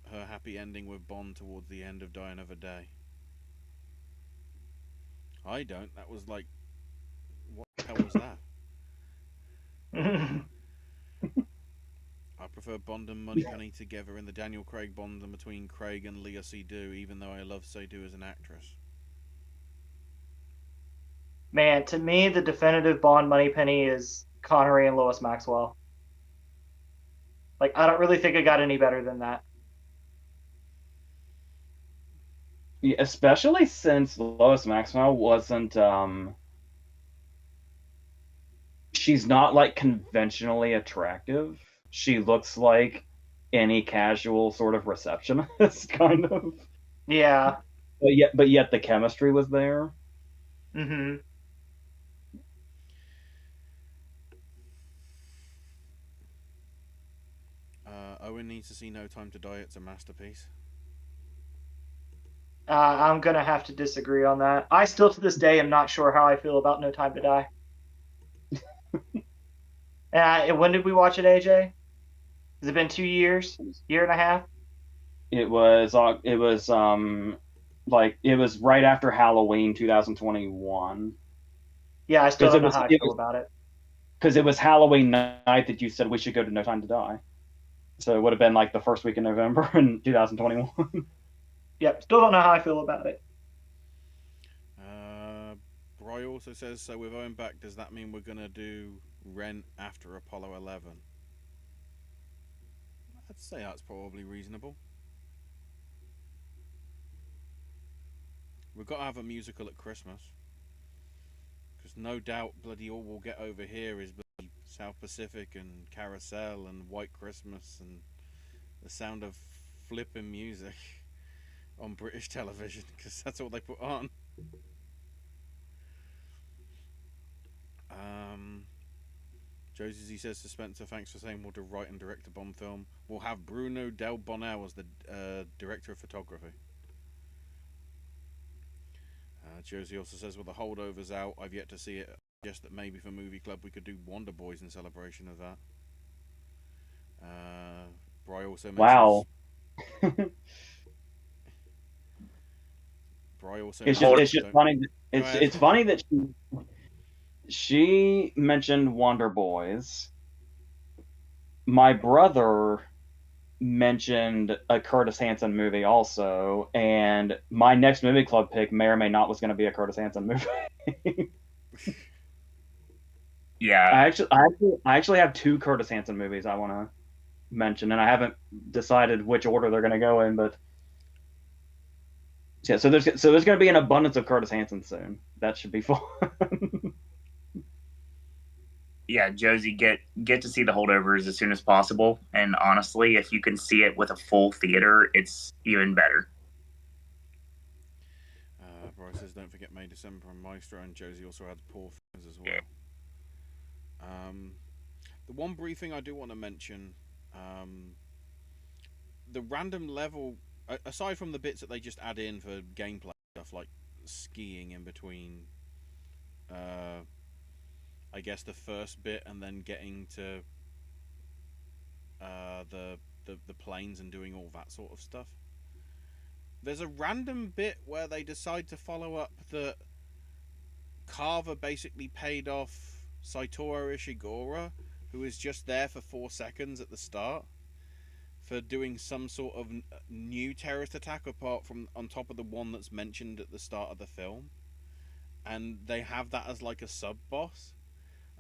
her happy ending with Bond towards the end of Die Another Day. I don't. That was like, what the hell was that? I prefer Bond and Moneypenny together in the Daniel Craig Bond and between Craig and Leah Seydoux, even though I love Seydoux as an actress. Man, to me, the definitive Bond Moneypenny is Connery and Lois Maxwell. Like, I don't really think it got any better than that. Yeah, especially since Lois Maxwell wasn't she's not like conventionally attractive. She looks like any casual sort of receptionist kind of. Yeah. But yet the chemistry was there. Mm-hmm. Owen needs to see No Time to Die. It's a masterpiece. I'm gonna have to disagree on that. I still to this day am not sure how I feel about No Time to Die. When did we watch it, AJ? Has it been 2 years? Year and a half? It was like it was right after Halloween 2021. Yeah, I still Because don't know how I feel about it. Because it was Halloween night that you said we should go to No Time to Die. So it would have been like the first week in November in 2021. Yep, still don't know how I feel about it. Bry also says, so with Owen back, does that mean we're going to do Rent after Apollo 11? I'd say that's probably reasonable. We've got to have a musical at Christmas. Because no doubt bloody all we'll get over here is bloody South Pacific and Carousel and White Christmas and the sound of flipping music on British television, because that's all they put on. Josie says to Spencer, thanks for saying we'll to write and direct a Bond film. We'll have Bruno Del Bonel as the director of photography. Josie also says, well, the holdover's out. I've yet to see it. Just that maybe for Movie Club we could do Wonder Boys in celebration of that. Bry also mentions... Wow. Bry also It's mentions... just funny. It's funny that she mentioned Wonder Boys. My brother mentioned a Curtis Hanson movie also, and my next movie club pick may or may not was going to be a Curtis Hanson movie. Yeah, I actually have two Curtis Hanson movies I want to mention, and I haven't decided which order they're going to go in, but yeah, so there's going to be an abundance of Curtis Hanson soon. That should be fun. yeah, Josie, get to see the holdovers as soon as possible. And honestly, if you can see it with a full theater, it's even better. Bryce says, don't forget May, December, and Maestro, and Josie also had Poor Things as well. The one brief thing I do want to mention, the random level, aside from the bits that they just add in for gameplay stuff like skiing in between, I guess the first bit and then getting to the planes and doing all that sort of stuff. There's a random bit where they decide to follow up that Carver basically paid off Satoru Ishiguro, who is just there for 4 seconds at the start, for doing some sort of new terrorist attack apart from on top of the one that's mentioned at the start of the film. And they have that as like a sub boss.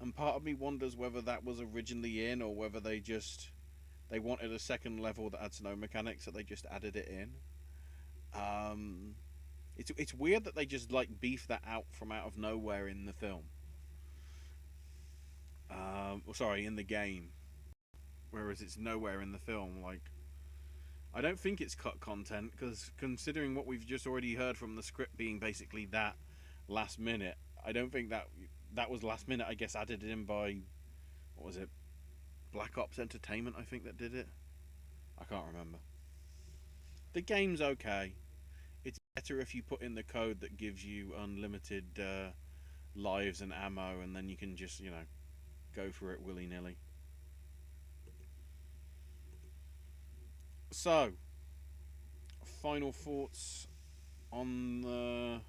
And part of me wonders whether that was originally in or whether they wanted a second level that had snow mechanics, so they just added it in. It's weird that they just like beef that out from out of nowhere in the film. In the game, whereas it's nowhere in the film. Like, I don't think it's cut content, because considering what we've just already heard from the script being basically that last minute, I don't think that was last minute. I guess added in by, what was it, Black Ops Entertainment, I think, that did it. I can't remember. The game's okay. It's better if you put in the code that gives you unlimited lives and ammo, and then you can just, go for it willy-nilly. So, final thoughts on the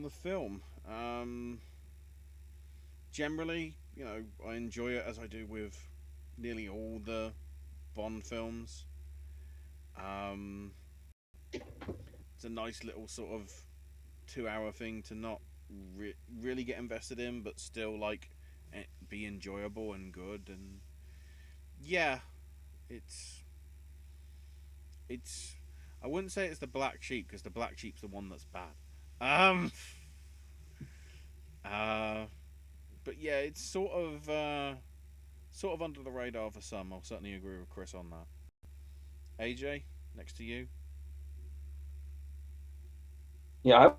film. Generally, I enjoy it as I do with nearly all the Bond films. It's a nice little sort of 2-hour thing to not really get invested in, but still be enjoyable and good. And yeah, it's I wouldn't say it's the black sheep, because the black sheep's the one that's bad. But yeah, it's sort of under the radar for some. I'll certainly agree with Chris on that. AJ, next to you. Yeah,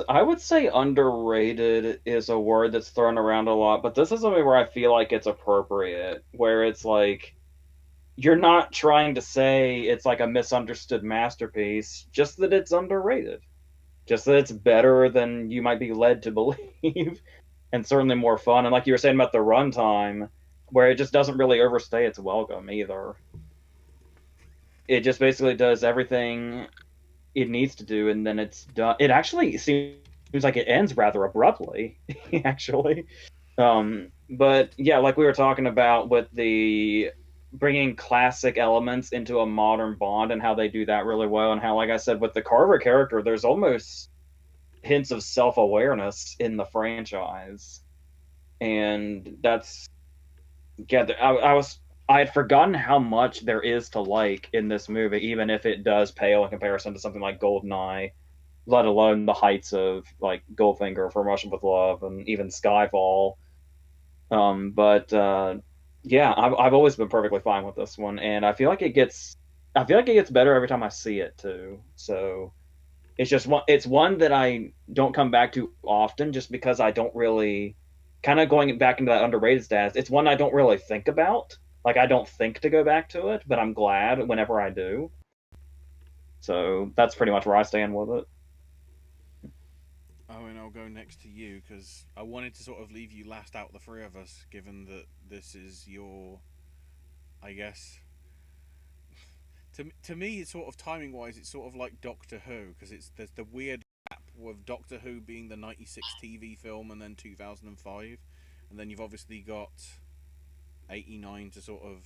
I would say underrated is a word that's thrown around a lot, but this is something where I feel like it's appropriate, where it's like you're not trying to say it's like a misunderstood masterpiece, just that it's underrated. Just that it's better than you might be led to believe, and certainly more fun. And like you were saying about the runtime, where it just doesn't really overstay its welcome either. It just basically does everything it needs to do, and then it's done. It actually seems like it ends rather abruptly, actually. But yeah, like we were talking about with the bringing classic elements into a modern Bond and how they do that really well, and how, like I said, with the Carver character, there's almost hints of self-awareness in the franchise, and that's yeah. I had forgotten how much there is to like in this movie, even if it does pale in comparison to something like GoldenEye, let alone the heights of like Goldfinger, From Russia with Love, and even Skyfall. But yeah, I've always been perfectly fine with this one, and I feel like it gets better every time I see it too. So it's one that I don't come back to often, just because I don't really, kind of going back into that underrated status. It's one I don't really think about. Like, I don't think to go back to it, but I'm glad whenever I do. So that's pretty much where I stand with it. Oh, and I'll go next to you, because I wanted to sort of leave you last out of the three of us, given that this is your, I guess, to me, it's sort of timing wise, it's sort of like Doctor Who, because there's the weird gap with Doctor Who being the '96 TV film and then 2005, and then you've obviously got '89 to sort of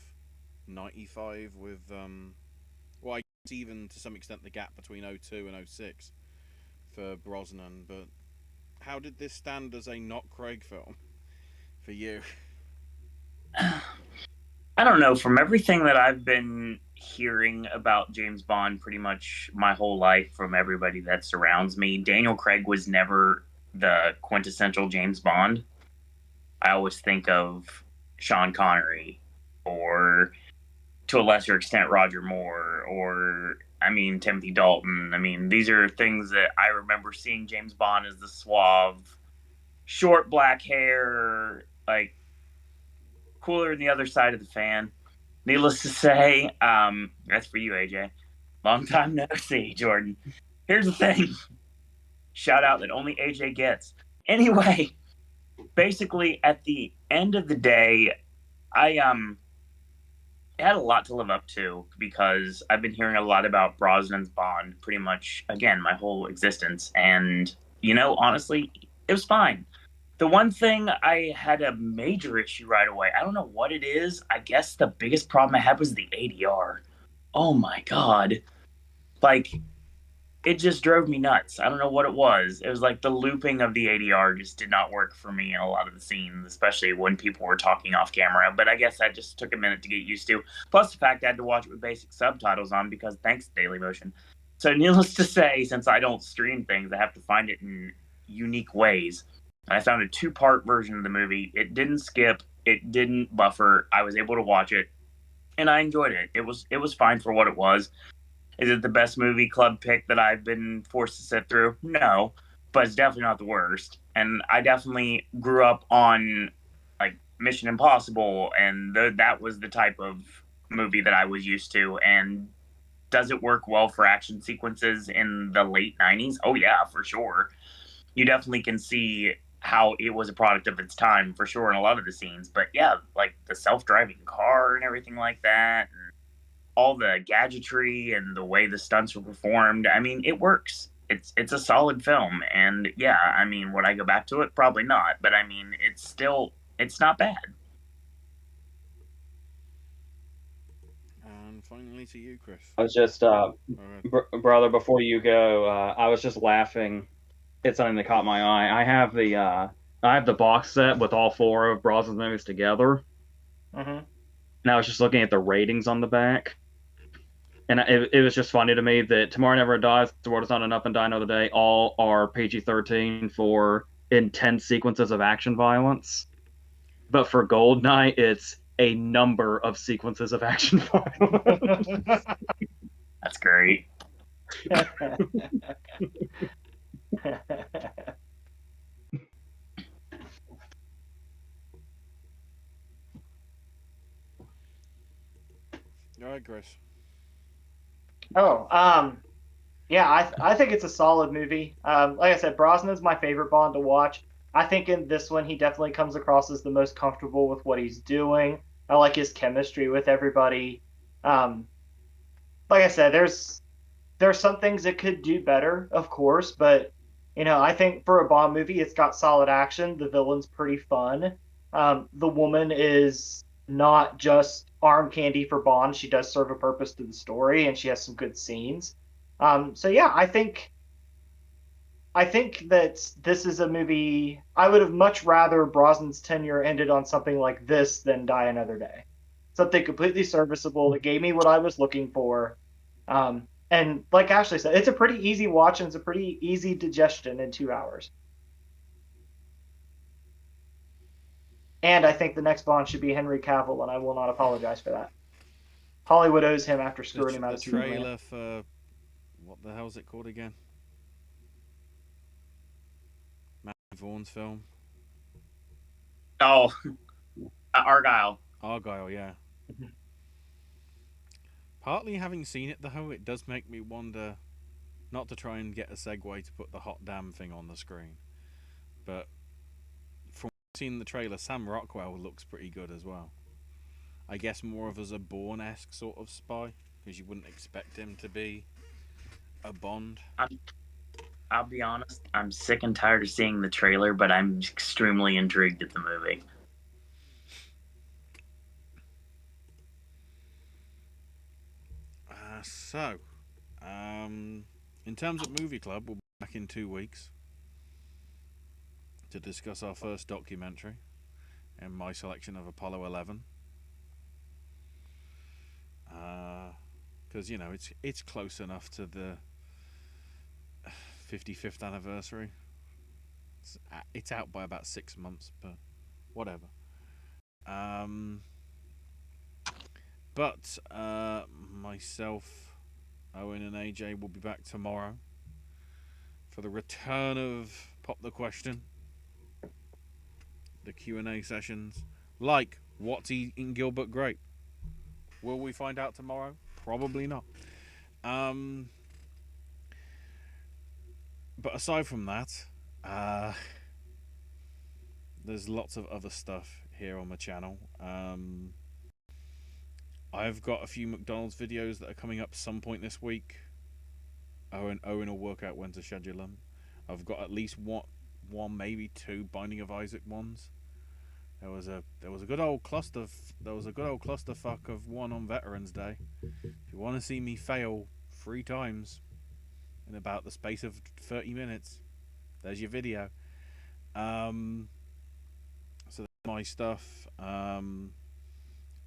95 with well, I guess even to some extent the gap between '02 and '06 for Brosnan. But how did this stand as a not Craig film for you? I don't know. From everything that I've been hearing about James Bond pretty much my whole life from everybody that surrounds me, Daniel Craig was never the quintessential James Bond. I always think of Sean Connery or to a lesser extent Roger Moore or I mean Timothy Dalton. I mean, these are things that I remember seeing James Bond as the suave, short black hair, like cooler than the other side of the fan. Needless to say, that's for you, AJ. Long time no see, Jordan. Here's the thing. Shout out that only AJ gets. Anyway, basically at the end of the day, I had a lot to live up to because I've been hearing a lot about Brosnan's Bond pretty much again my whole existence, and honestly, it was fine. The one thing I had a major issue right away, I don't know what it is. I guess the biggest problem I had was the ADR. Oh my God. Like, it just drove me nuts. I don't know what it was. It was like the looping of the ADR just did not work for me in a lot of the scenes, especially when people were talking off camera. But I guess that just took a minute to get used to. Plus, the fact I had to watch it with basic subtitles on because thanks to Dailymotion. So, needless to say, since I don't stream things, I have to find it in unique ways. I found a two-part version of the movie. It didn't skip. It didn't buffer. I was able to watch it, and I enjoyed it. It was fine for what it was. Is it the best movie club pick that I've been forced to sit through? No, but it's definitely not the worst. And I definitely grew up on like Mission Impossible, and that was the type of movie that I was used to. And does it work well for action sequences in the late '90s? Oh yeah, for sure. You definitely can see how it was a product of its time for sure in a lot of the scenes. But yeah, like the self-driving car and everything like that, and all the gadgetry and the way the stunts were performed. I mean, it works. It's a solid film, and yeah, I mean, would I go back to it? Probably not. But I mean, it's not bad. And finally to you, Chris. I was just, brother, before you go, I was just laughing at something that caught my eye. I have the box set with all four of Brosnan's movies together, Mm-hmm. and I was just looking at the ratings on the back. And it was just funny to me that Tomorrow Never Dies, The World Is Not Enough, and Die Another Day all are PG-13 for intense sequences of action violence. But for Goldeneye, it's a number of sequences of action violence. That's great. All right, Chris. Yeah, I think it's a solid movie. Like I said, Brosnan's my favorite Bond to watch. I think in this one he definitely comes across as the most comfortable with what he's doing. I like his chemistry with everybody. Um, like I said, there's some things it could do better, of course, but I think for a Bond movie, it's got solid action. The villain's pretty fun. The woman is not just arm candy for Bond. She does serve a purpose to the story, and she has some good scenes. So yeah, I think that this is a movie I would have much rather Brosnan's tenure ended on something like this than Die Another Day. Something completely serviceable that gave me what I was looking for. And like Ashley said, it's a pretty easy watch and it's a pretty easy digestion in 2 hours. And I think the next Bond should be Henry Cavill, and I will not apologize for that. Hollywood owes him after screwing him out of The trailer Superman. for what the hell's it called again? Matthew Vaughn's film. Oh, Argyle. Argyle, yeah. Partly having seen it though, it does make me wonder, not to try and get a segue to put the hot damn thing on the screen, but from seeing the trailer, Sam Rockwell looks pretty good as well. I guess more of as a Bourne-esque sort of spy, because you wouldn't expect him to be a Bond. I'll be honest, I'm sick and tired of seeing the trailer, but I'm extremely intrigued at the movie. So, in terms of Movie Club, we'll be back in 2 weeks to discuss our first documentary and my selection of Apollo 11. Because, it's close enough to the 55th anniversary. It's out by about 6 months, but whatever. But myself, Owen, and AJ will be back tomorrow for the return of Pop the Question, the Q&A sessions, like what's eating Gilbert Grape. Will we find out tomorrow? Probably not. But aside from that, there's lots of other stuff here on the channel. I've got a few McDonald's videos that are coming up some point this week. Owen will work out when to schedule them. I've got at least one, maybe 2 Binding of Isaac ones. There was a good old clusterfuck of one on Veterans Day. If you want to see me fail 3 times in about the space of 30 minutes, there's your video. So that's my stuff.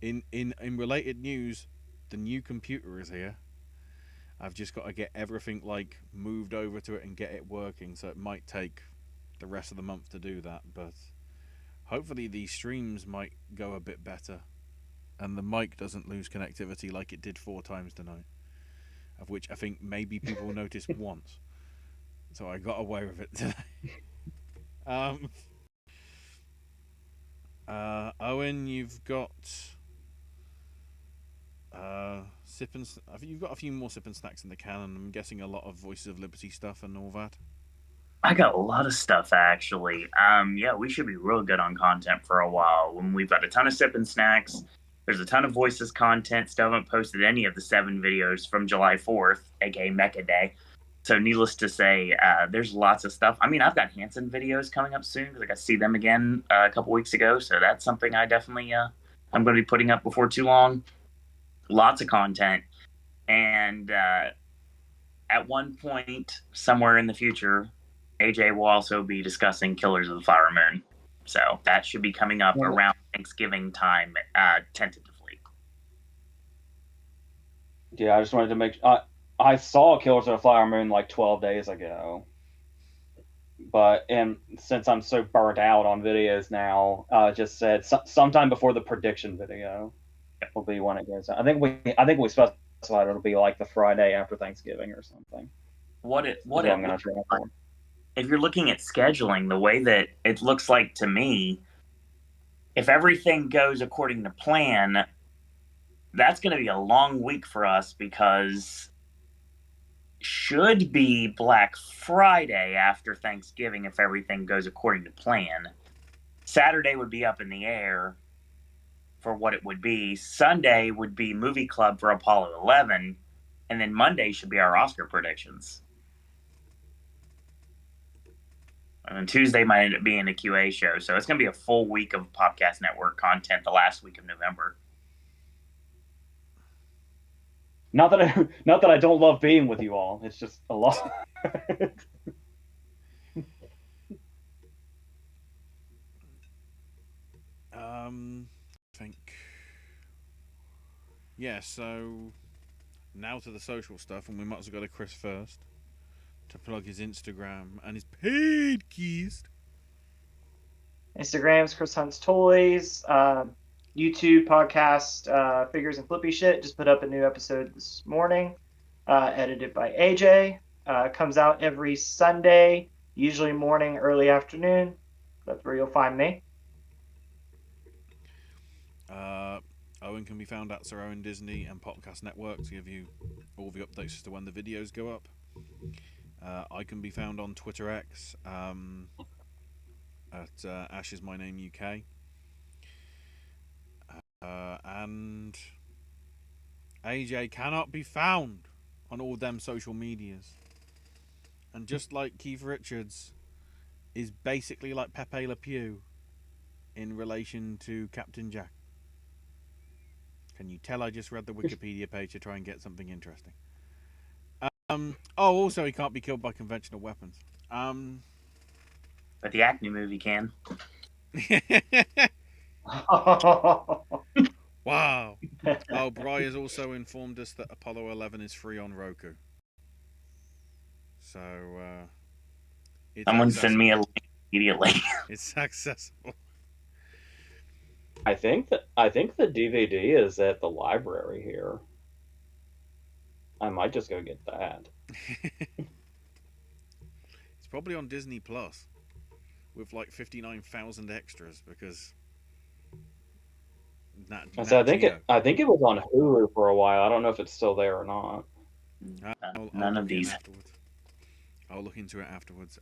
In related news, the new computer is here. I've just got to get everything moved over to it and get it working, so it might take the rest of the month to do that, but hopefully these streams might go a bit better and the mic doesn't lose connectivity like it did 4 times tonight, of which I think maybe people noticed once, so I got away with it today. Owen, you've got you've got a few more Sip and Snacks in the can, and I'm guessing a lot of Voices of Liberty stuff and all that. I got a lot of stuff, actually. Yeah, we should be real good on content for a while. When we've got a ton of Sip and Snacks, there's a ton of Voices content. Still haven't posted any of the 7 videos from July 4th, aka Mecha Day. So needless to say, there's lots of stuff. I mean, I've got Hanson videos coming up soon because I got to see them again a couple weeks ago. So that's something I definitely I'm going to be putting up before too long. Lots of content. And at one point, somewhere in the future, AJ will also be discussing Killers of the Flower Moon. So that should be coming up around Thanksgiving time, tentatively. Yeah, I just wanted to make I saw Killers of the Flower Moon like 12 days ago. And since I'm so burnt out on videos now, just said sometime before the prediction video will be when it goes out. I think we specified it'll be like the Friday after Thanksgiving or something. If you're looking at scheduling, the way that it looks like to me, if everything goes according to plan, that's going to be a long week for us because should be Black Friday after Thanksgiving if everything goes according to plan. Saturday would be up in the air for what it would be. Sunday would be Movie Club for Apollo 11, and then Monday should be our Oscar predictions. And then Tuesday might end up being a QA show. So it's going to be a full week of Popcast Network content the last week of November. Not that I don't love being with you all. It's just a lot. Yeah, so now to the social stuff, and we might as well go to Chris first to plug his Instagram and his paid keys. Instagram's Chris Hunt's Toys. YouTube podcast, Figures and Flippy Shit. Just put up a new episode this morning, edited by AJ. Comes out every Sunday, usually morning, early afternoon. That's where you'll find me. Owen can be found at Sir Owen Disney and Popcast Network to give you all the updates as to when the videos go up. I can be found on Twitter X at Ash is my name UK. And AJ cannot be found on all them social medias. And just like Keith Richards is basically like Pepe Le Pew in relation to Captain Jack. Can you tell I just read the Wikipedia page to try and get something interesting? Oh, also he can't be killed by conventional weapons. But the Acme movie can. Wow. Oh, Bry has also informed us that Apollo 11 is free on Roku. So, it's Someone send me a accessible. link immediately. It's accessible. I think the DVD is at the library here. I might just go get that. It's probably on Disney Plus with like 59,000 extras because So I think it was on Hulu for a while. I don't know if it's still there or not. I'll None look of these. afterwards. I'll look into it afterwards.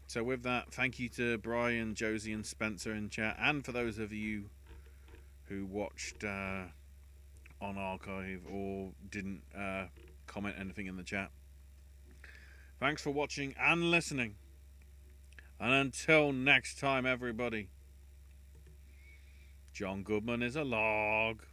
So with that, thank you to Brian, Josie, and Spencer in chat, and for those of you who watched on archive or didn't comment anything in the chat. Thanks for watching and listening. And until next time, everybody, John Goodman is a log.